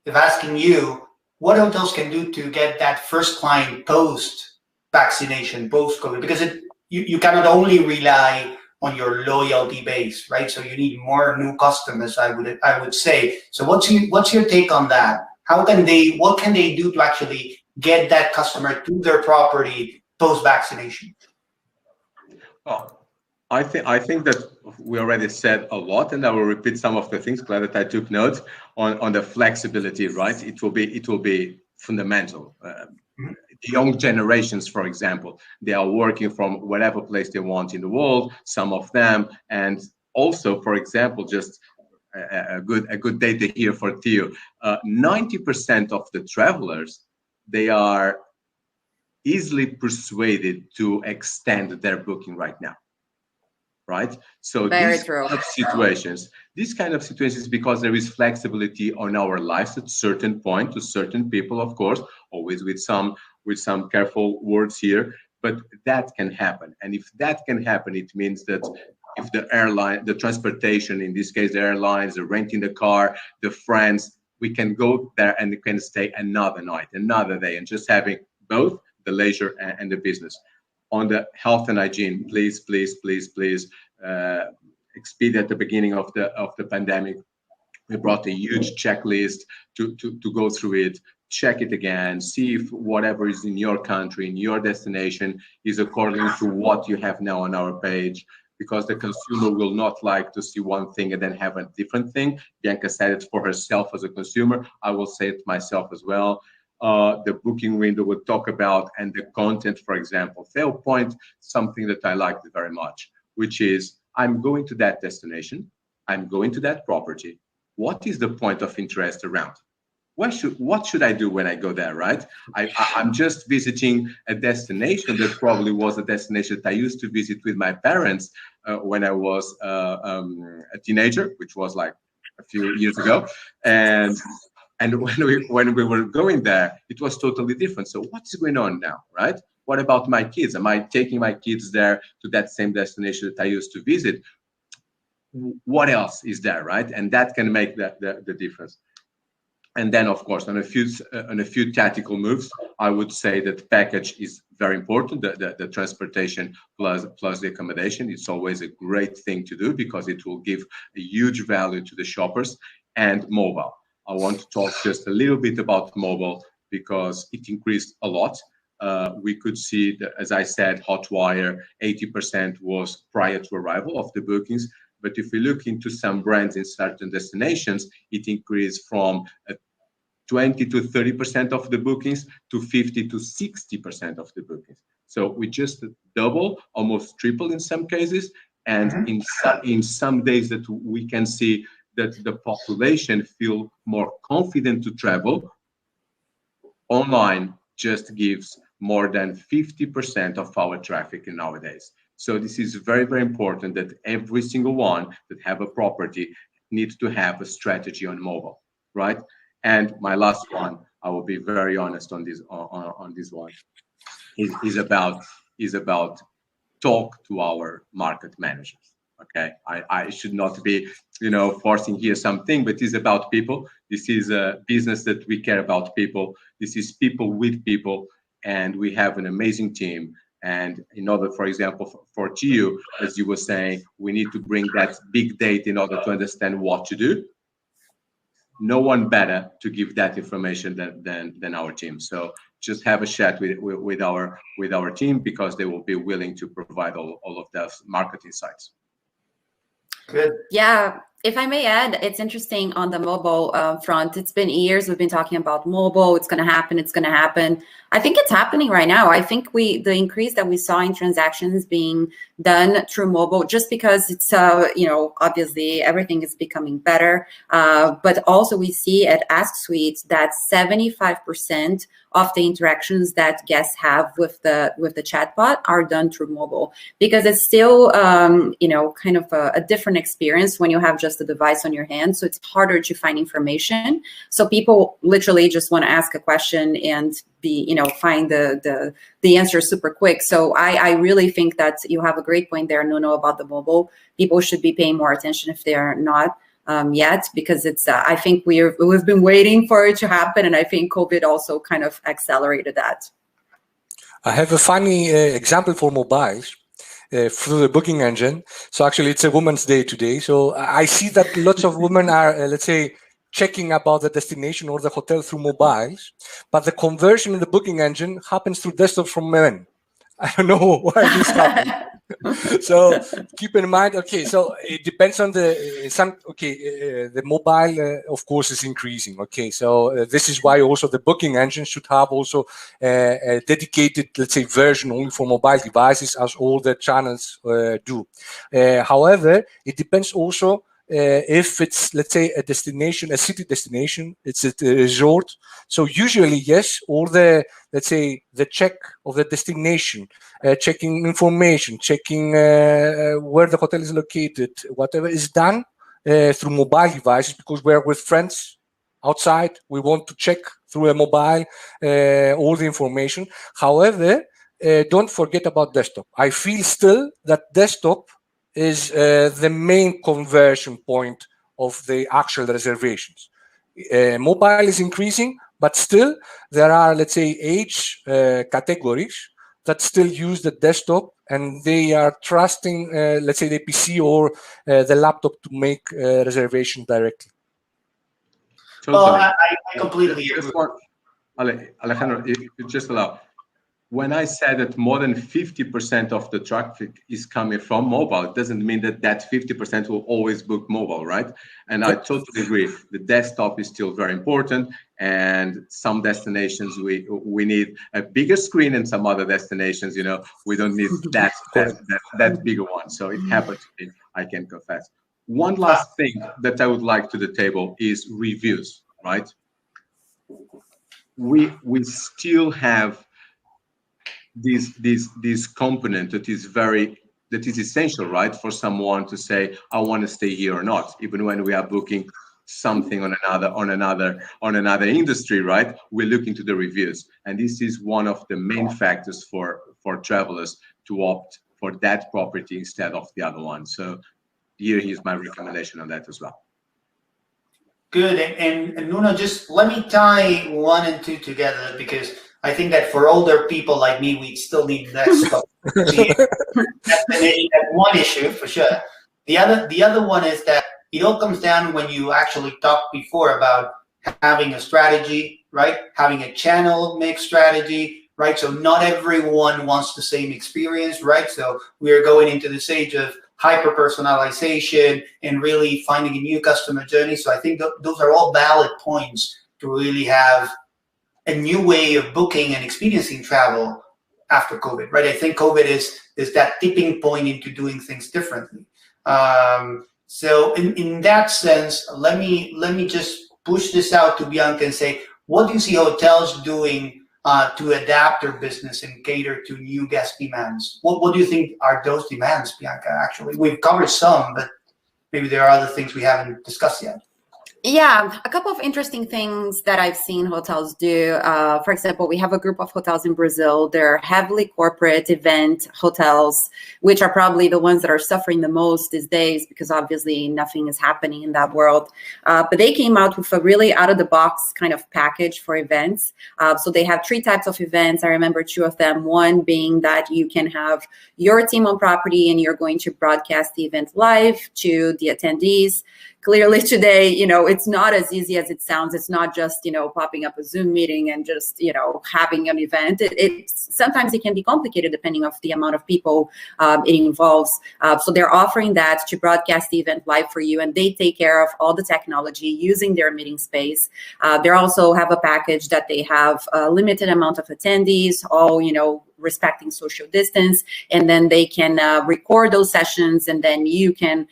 if asking you, what hotels can do to get that first client post-vaccination, post-COVID, because you cannot only rely on your loyalty base, right? So you need more new customers, I would say. So what's your take on that? What can they do to actually get that customer to their property post-vaccination? Well, I think that we already said a lot, and I will repeat some of the things. Glad that I took notes on the flexibility, right? It will be fundamental. Young generations, for example, they are working from whatever place they want in the world, some of them, and also, for example, just a good data here for Theo, 90% of the travelers, they are easily persuaded to extend their booking right now, right? So these kind of situations, because there is flexibility on our lives at certain point to certain people, of course, always with some careful words here, but that can happen. And if that can happen, it means that if the transportation, in this case, the airlines, the renting the car, the friends, we can go there and we can stay another night, another day, and just having both the leisure and the business. On the health and hygiene, please, Expedia at the beginning of the pandemic, we brought a huge checklist to go through it, check it again, see if whatever is in your country, in your destination, is according to what you have now on our page, because the consumer will not like to see one thing and then have a different thing. Bianca said it for herself as a consumer. I will say it myself as well. The booking window we'll talk about, and the content, for example. They'll point something that I liked very much, which is, I'm going to that destination, I'm going to that property. What is the point of interest around? What should I do when I go there, right? I'm just visiting a destination that probably was a destination that I used to visit with my parents when I was a teenager, which was like a few years ago. And when we were going there, it was totally different. So what's going on now, right? What about my kids? Am I taking my kids there to that same destination that I used to visit? What else is there, right? And that can make the difference. And then, of course, on a few tactical moves, I would say that package is very important. The transportation plus the accommodation, it's always a great thing to do because it will give a huge value to the shoppers. And mobile. I want to talk just a little bit about mobile because it increased a lot. We could see that, as I said, Hotwire, 80% was prior to arrival of the bookings. But if we look into some brands in certain destinations, it increased from 20 to 30% of the bookings to 50 to 60% of the bookings. So we just double, almost triple in some cases. And in some days that we can see that the population feel more confident to travel, online just gives more than 50% of our traffic nowadays. So this is very, very important that every single one that have a property needs to have a strategy on mobile, right? And my last one, I will be very honest on this one, is about talk to our market managers. Okay, I should not be, forcing here something, but it's about people. This is a business that we care about people. This is people with people, and we have an amazing team. And in order, for example, for Teo, as you were saying, we need to bring that big data in order to understand what to do. no one better to give that information than our team. So just have a chat with our team, because they will be willing to provide all of those market insights. Good. Yeah, if I may add, it's interesting on the mobile front. It's been years we've been talking about mobile. It's going to happen. It's going to happen. I think it's happening right now. I think the increase that we saw in transactions being done through mobile, just because it's obviously everything is becoming better. But also we see at Asksuite that 75% of the interactions that guests have with the chatbot are done through mobile, because it's still kind of a different experience when you have just a device on your hand. So it's harder to find information. So people literally just want to ask a question and find the answer super quick. So I really think that you have a great point there, Nuno, about the mobile. People should be paying more attention if they're not yet, because it's I think we've been waiting for it to happen, and I think COVID also kind of accelerated that. I have a funny example for mobiles. Through the booking engine. So actually it's a Women's Day today. So I see that lots of women are, let's say, checking about the destination or the hotel through mobiles, but the conversion in the booking engine happens through desktop from men. I don't know why this happens. So keep in mind, okay, so it depends on the mobile, of course, is increasing. Okay, so this is why also the booking engine should have also a dedicated, let's say, version only for mobile devices, as all the channels do. However, it depends also if it's, let's say, a destination, a city destination, it's a resort. So usually, yes, all the, let's say, the check of the destination, checking information, checking where the hotel is located, whatever is done through mobile devices, because we're with friends outside. We want to check through a mobile all the information. However, don't forget about desktop. I feel still that desktop is the main conversion point of the actual reservations. Mobile is increasing, but still there are, let's say, age categories that still use the desktop, and they are trusting, let's say, the PC or the laptop to make reservations directly. Totally. Well, I completely agree. Alejandro, if you just allow. When I said that more than 50% of the traffic is coming from mobile, it doesn't mean that 50% will always book mobile, right? And I totally agree. The desktop is still very important, and some destinations we need a bigger screen, and some other destinations, we don't need that bigger one. So it happens to me, I can confess. One last thing that I would like to the table is reviews, right? We still have this component that is essential, right, for someone to say, I want to stay here or not. Even when we are booking something on another industry, right, we're looking to the reviews, and this is one of the main factors for travelers to opt for that property instead of the other one. So here's my recommendation on that as well. Good. And Nuno, just let me tie 1 and 2 together, because I think that for older people like me, we still need desktop. That's one issue for sure. The other one is that it all comes down when you actually talked before about having a strategy, right? Having a channel mix strategy, right? So not everyone wants the same experience, right? So we are going into this age of hyper-personalization and really finding a new customer journey. So I think those are all valid points to really have a new way of booking and experiencing travel after COVID, right? I think COVID is that tipping point into doing things differently. So in that sense, let me just push this out to Bianca and say, what do you see hotels doing to adapt their business and cater to new guest demands? What do you think are those demands, Bianca? Actually, we've covered some, but maybe there are other things we haven't discussed yet. Yeah, a couple of interesting things that I've seen hotels do. For example, we have a group of hotels in Brazil. They're heavily corporate event hotels, which are probably the ones that are suffering the most these days, because obviously nothing is happening in that world. But they came out with a really out-of-the-box kind of package for events. So they have 3 types of events. I remember 2 of them. One being that you can have your team on property and you're going to broadcast the event live to the attendees. clearly today, it's not as easy as it sounds. It's not just, popping up a Zoom meeting and just, having an event. Sometimes it can be complicated depending on the amount of people it involves. So they're offering that to broadcast the event live for you, and they take care of all the technology using their meeting space. They also have a package that they have a limited amount of attendees, all, respecting social distance, and then they can record those sessions, and then you can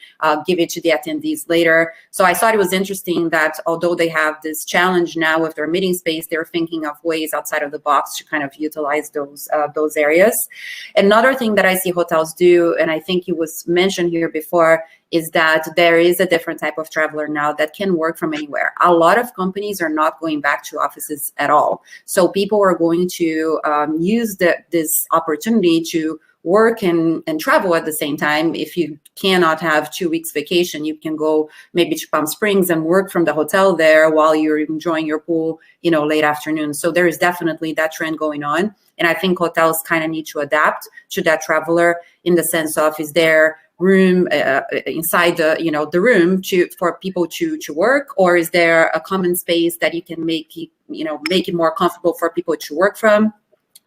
give it to the attendees later. So I thought it was interesting that although they have this challenge now with their meeting space, they're thinking of ways outside of the box to kind of utilize those areas. Another thing that I see hotels do, and I think it was mentioned here before, is that there is a different type of traveler now that can work from anywhere. A lot of companies are not going back to offices at all. So people are going to use this opportunity to work and travel at the same time. If you cannot have 2 weeks vacation, you can go maybe to Palm Springs and work from the hotel there while you're enjoying your pool, late afternoon. So there is definitely that trend going on. And I think hotels kind of need to adapt to that traveler in the sense of, is there room inside the room for people to work, or is there a common space that you can make it more comfortable for people to work from?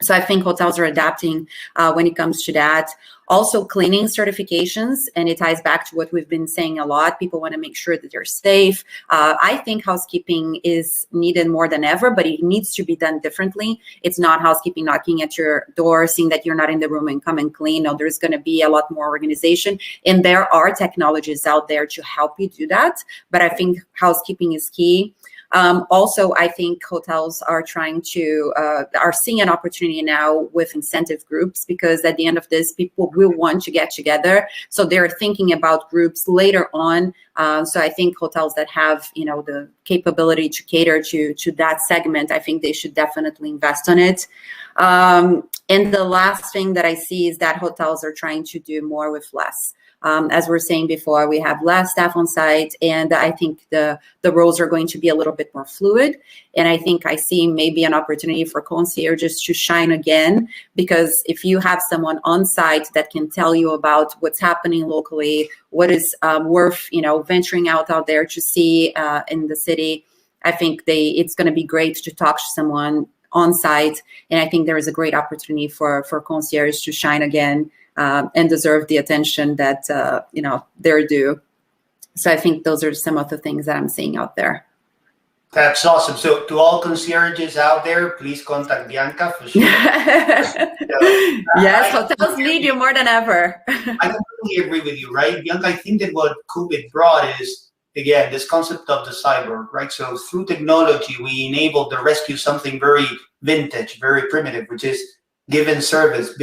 So I think hotels are adapting when it comes to that. Also, cleaning certifications, and it ties back to what we've been saying a lot. People want to make sure that they're safe. I think housekeeping is needed more than ever, but it needs to be done differently. It's not housekeeping knocking at your door, seeing that you're not in the room and come and clean. No, there's going to be a lot more organization, and there are technologies out there to help you do that. But I think housekeeping is key. Also, I think hotels are are seeing an opportunity now with incentive groups, because at the end of this, people will want to get together. So they're thinking about groups later on. So I think hotels that have, the capability to cater to that segment, I think they should definitely invest on it. And the last thing that I see is that hotels are trying to do more with less. As we're saying before, we have less staff on site, and I think the roles are going to be a little bit more fluid. And I think I see maybe an opportunity for concierges to shine again, because if you have someone on site that can tell you about what's happening locally, what is worth, venturing out there to see in the city, I think it's going to be great to talk to someone on site. And I think there is a great opportunity for concierge to shine again. And deserve the attention that they're due. So I think those are some of the things that I'm seeing out there. That's awesome. So to all concierges out there, please contact Bianca for sure. Yes, hotels need you more than ever. I completely agree with you, right? Bianca, I think that what COVID brought is, again, this concept of the cyborg, right? So through technology, we enabled to rescue something very vintage, very primitive, which is giving service,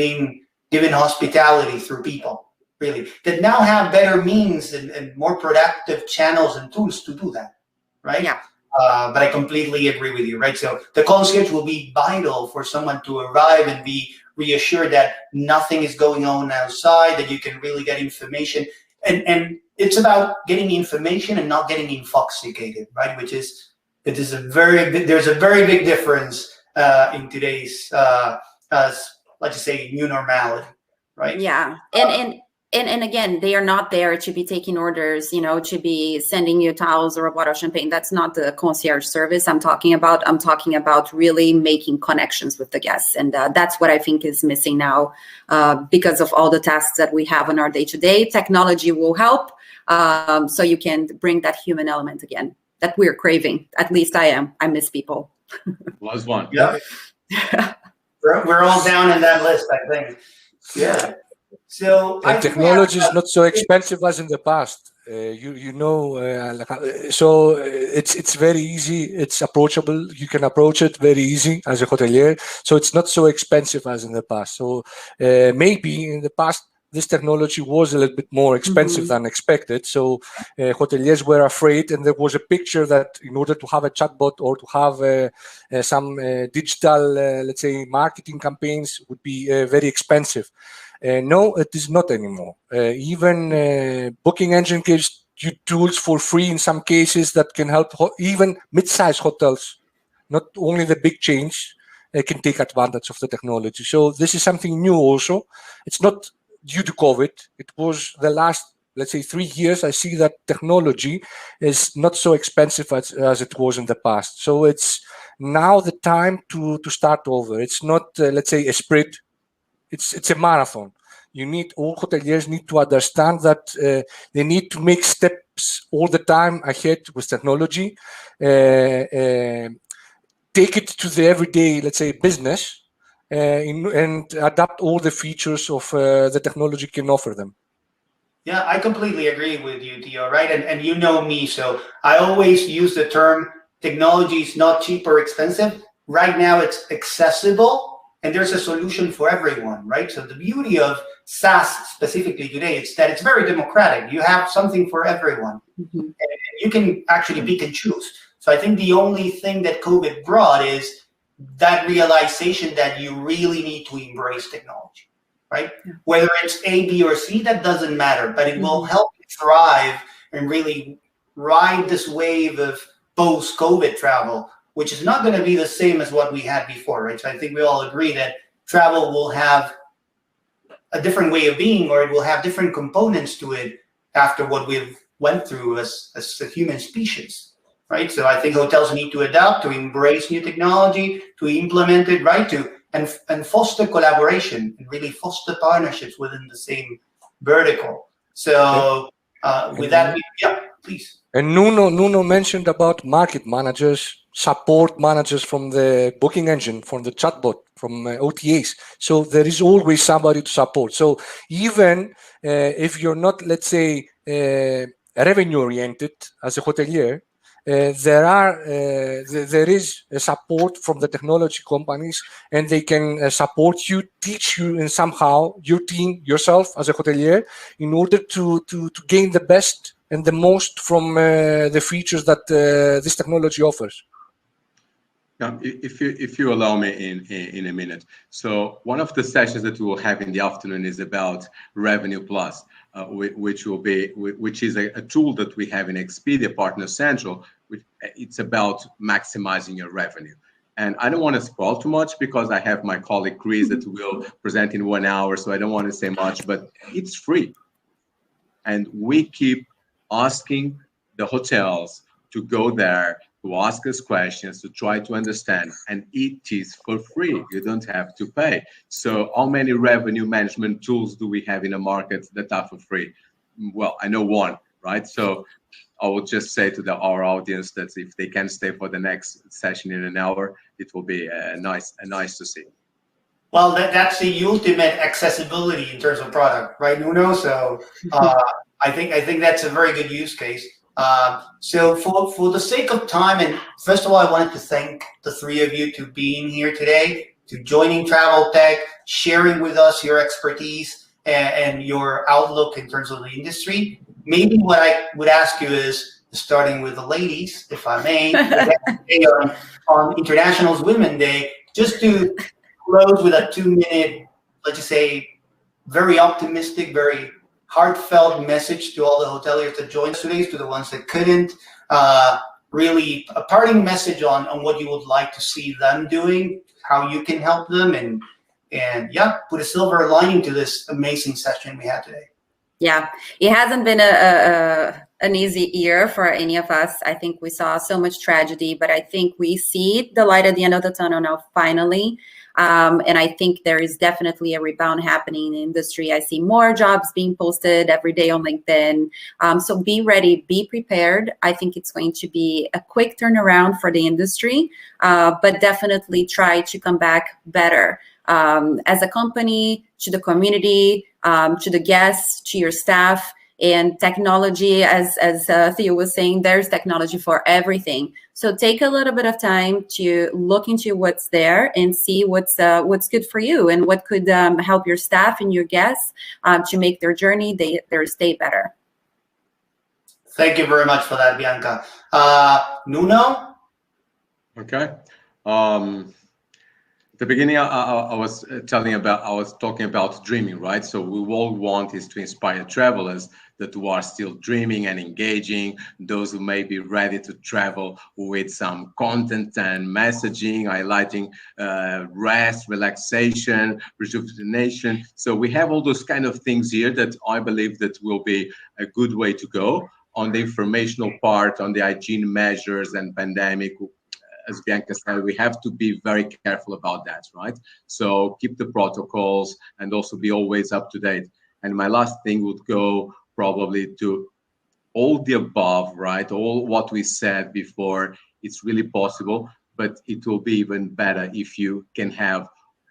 given hospitality through people, really, that now have better means and more productive channels and tools to do that, right? Yeah. But I completely agree with you, right? So the concierge will be vital for someone to arrive and be reassured that nothing is going on outside, that you can really get information. And it's about getting information and not getting intoxicated, right? There's a very big difference in today's let's just say new normality, right? Yeah, and again, they are not there to be taking orders, to be sending you towels or a bottle of champagne. That's not the concierge service I'm talking about. I'm talking about really making connections with the guests, and that's what I think is missing now, because of all the tasks that we have on our day-to-day. Technology will help, so you can bring that human element again that we're craving. At least I am. I miss people. Was one. Yeah. We're all down in that list, I think. Yeah. So and technology is not so expensive as in the past. So it's very easy. It's approachable. You can approach it very easy as a hotelier. So it's not so expensive as in the past. So maybe in the past, this technology was a little bit more expensive than expected. So hoteliers were afraid, and there was a picture that in order to have a chatbot or to have some digital, let's say, marketing campaigns would be very expensive. No, it is not anymore. Even Booking Engine gives you tools for free in some cases that can help even mid-sized hotels, not only the big chains, can take advantage of the technology. So this is something new also. It's not due to COVID. It was the last let's say 3 years, I see that technology is not so expensive as it was in the past. So it's now the time to start over. It's not, let's say, a sprint. It's a marathon. All hoteliers need to understand that they need to make steps all the time ahead with technology, take it to the everyday, let's say, business, and adapt all the features of the technology can offer them. Yeah, I completely agree with you, Theo, right? And you know me, so I always use the term technology is not cheap or expensive. Right now it's accessible and there's a solution for everyone, right? So the beauty of SaaS specifically today is that it's very democratic. You have something for everyone. Mm-hmm. And you can actually pick and choose. So I think the only thing that COVID brought is that realization that you really need to embrace technology. Right? Yeah. Whether it's A, B, or C, that doesn't matter, but it will help you thrive and really ride this wave of post-COVID travel, which is not going to be the same as what we had before, right? So I think we all agree that travel will have a different way of being, or it will have different components to it after what we've went through as a human species, right? So I think hotels need to adapt, to embrace new technology, to implement it, right? And foster collaboration and really foster partnerships within the same vertical. So with that, yeah, please. And Nuno mentioned about market managers, support managers from the booking engine, from the chatbot, from OTAs. So there is always somebody to support. So even if you're not, let's say, revenue oriented as a hotelier, there is a support from the technology companies, and they can support you, teach you, and somehow your team, yourself as a hotelier, in order to gain the best and the most from the features that this technology offers. Now, if you allow me in a minute. So one of the sessions that we will have in the afternoon is about Revenue Plus, which is a tool that we have in Expedia Partner Central. It's about maximizing your revenue. And I don't want to spoil too much because I have my colleague Chris that will present in 1 hour, so I don't want to say much, but it's free. And we keep asking the hotels to go there, to ask us questions, to try to understand, and it is for free. You don't have to pay. So how many revenue management tools do we have in the market that are for free? Well, I know one, right? So I will just say to our audience that if they can stay for the next session in 1 hour, it will be nice to see. Well, that's the ultimate accessibility in terms of product, right, Nuno? So I think that's a very good use case. So for the sake of time, and first of all, I wanted to thank the three of you to being here today, to joining Travel Tech, sharing with us your expertise and your outlook in terms of the industry. Maybe what I would ask you is, starting with the ladies, if I may, on International Women's Day, just to close with a 2-minute, let's just say, very optimistic, very heartfelt message to all the hoteliers that joined us today, to the ones that couldn't. Really a parting message on what you would like to see them doing, how you can help them, and yeah, put a silver lining to this amazing session we had today. Yeah, it hasn't been an easy year for any of us. I think we saw so much tragedy, but I think we see the light at the end of the tunnel now, finally. And I think there is definitely a rebound happening in the industry. I see more jobs being posted every day on LinkedIn. So be ready, be prepared. I think it's going to be a quick turnaround for the industry, but definitely try to come back better as a company, to the community, to the guests, to your staff. And technology, as Theo was saying, there's technology for everything. So take a little bit of time to look into what's there and see what's good for you and what could help your staff and your guests to make their journey, their stay better. Thank you very much for that, Bianca. Nuno? Okay. the beginning, I was talking about dreaming, right? So we all want is to inspire travelers that who are still dreaming and engaging, those who may be ready to travel with some content and messaging, highlighting rest, relaxation, rejuvenation. So we have all those kind of things here that I believe that will be a good way to go. On the informational part, on the hygiene measures and pandemic, as Bianca said, we have to be very careful about that, right? So keep the protocols and also be always up to date. And my last thing would go probably to all the above, right? All what we said before, it's really possible, but it will be even better if you can have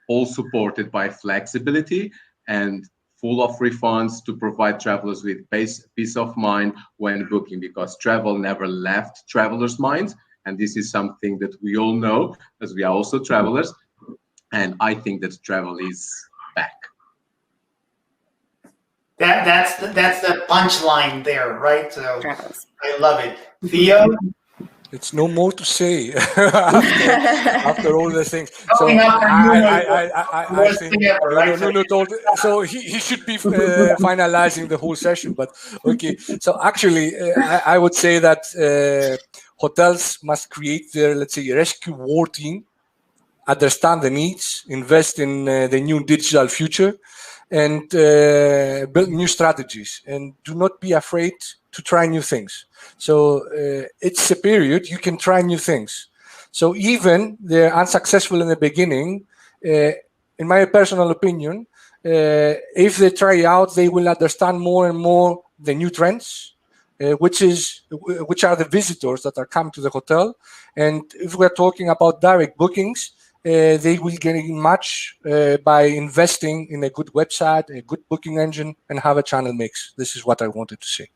all supported by flexibility and full of refunds to provide travelers with peace of mind when booking, because travel never left travelers' minds. And this is something that we all know, as we are also travelers. And I think that travel is back. That's the punchline there, right? So I love it. Theo? It's no more to say after all the things. So I think Nuno told, so he should be finalizing the whole session. But okay, so actually, I would say that hotels must create their, let's say, rescue war team, understand the needs, invest in the new digital future, and build new strategies. And do not be afraid to try new things. So it's a period you can try new things. So even they're unsuccessful in the beginning, in my personal opinion, if they try out, they will understand more and more the new trends, which are the visitors that are coming to the hotel. And if we're talking about direct bookings, they will gain much by investing in a good website, a good booking engine, and have a channel mix. This is what I wanted to say.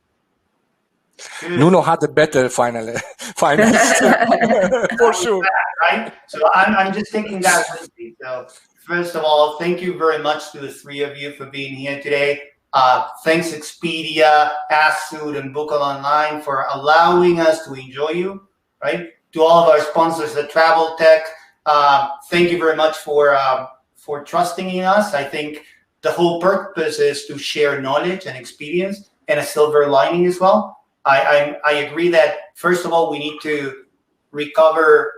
Good. Nuno had a better final for sure. Right? So I'm just taking that with me. So first of all, thank you very much to the three of you for being here today. Thanks Expedia, Asksuite, and Bookonlinenow for allowing us to enjoy you. Right? To all of our sponsors at Travel Tech, thank you very much for trusting in us. I think the whole purpose is to share knowledge and experience, and a silver lining as well. I agree that, first of all, we need to recover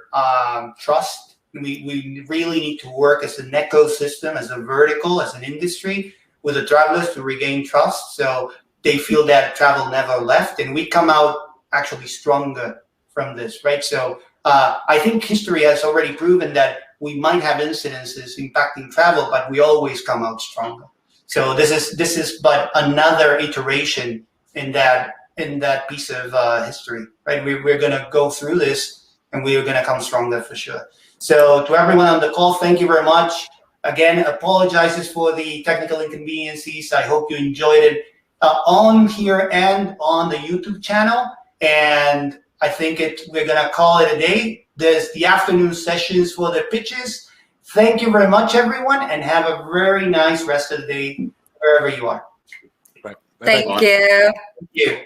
trust. We really need to work as an ecosystem, as a vertical, as an industry with the travelers to regain trust, so they feel that travel never left, and we come out actually stronger from this, right? So I think history has already proven that we might have incidences impacting travel, but we always come out stronger. So this is but another iteration in that piece of history, right? We're going to go through this, and we are going to come stronger for sure. So to everyone on the call, thank you very much. Again, apologizes for the technical inconveniences. I hope you enjoyed it on here and on the YouTube channel. And I think we're going to call it a day. There's the afternoon sessions for the pitches. Thank you very much, everyone, and have a very nice rest of the day wherever you are. Right. Thank you. Thank you.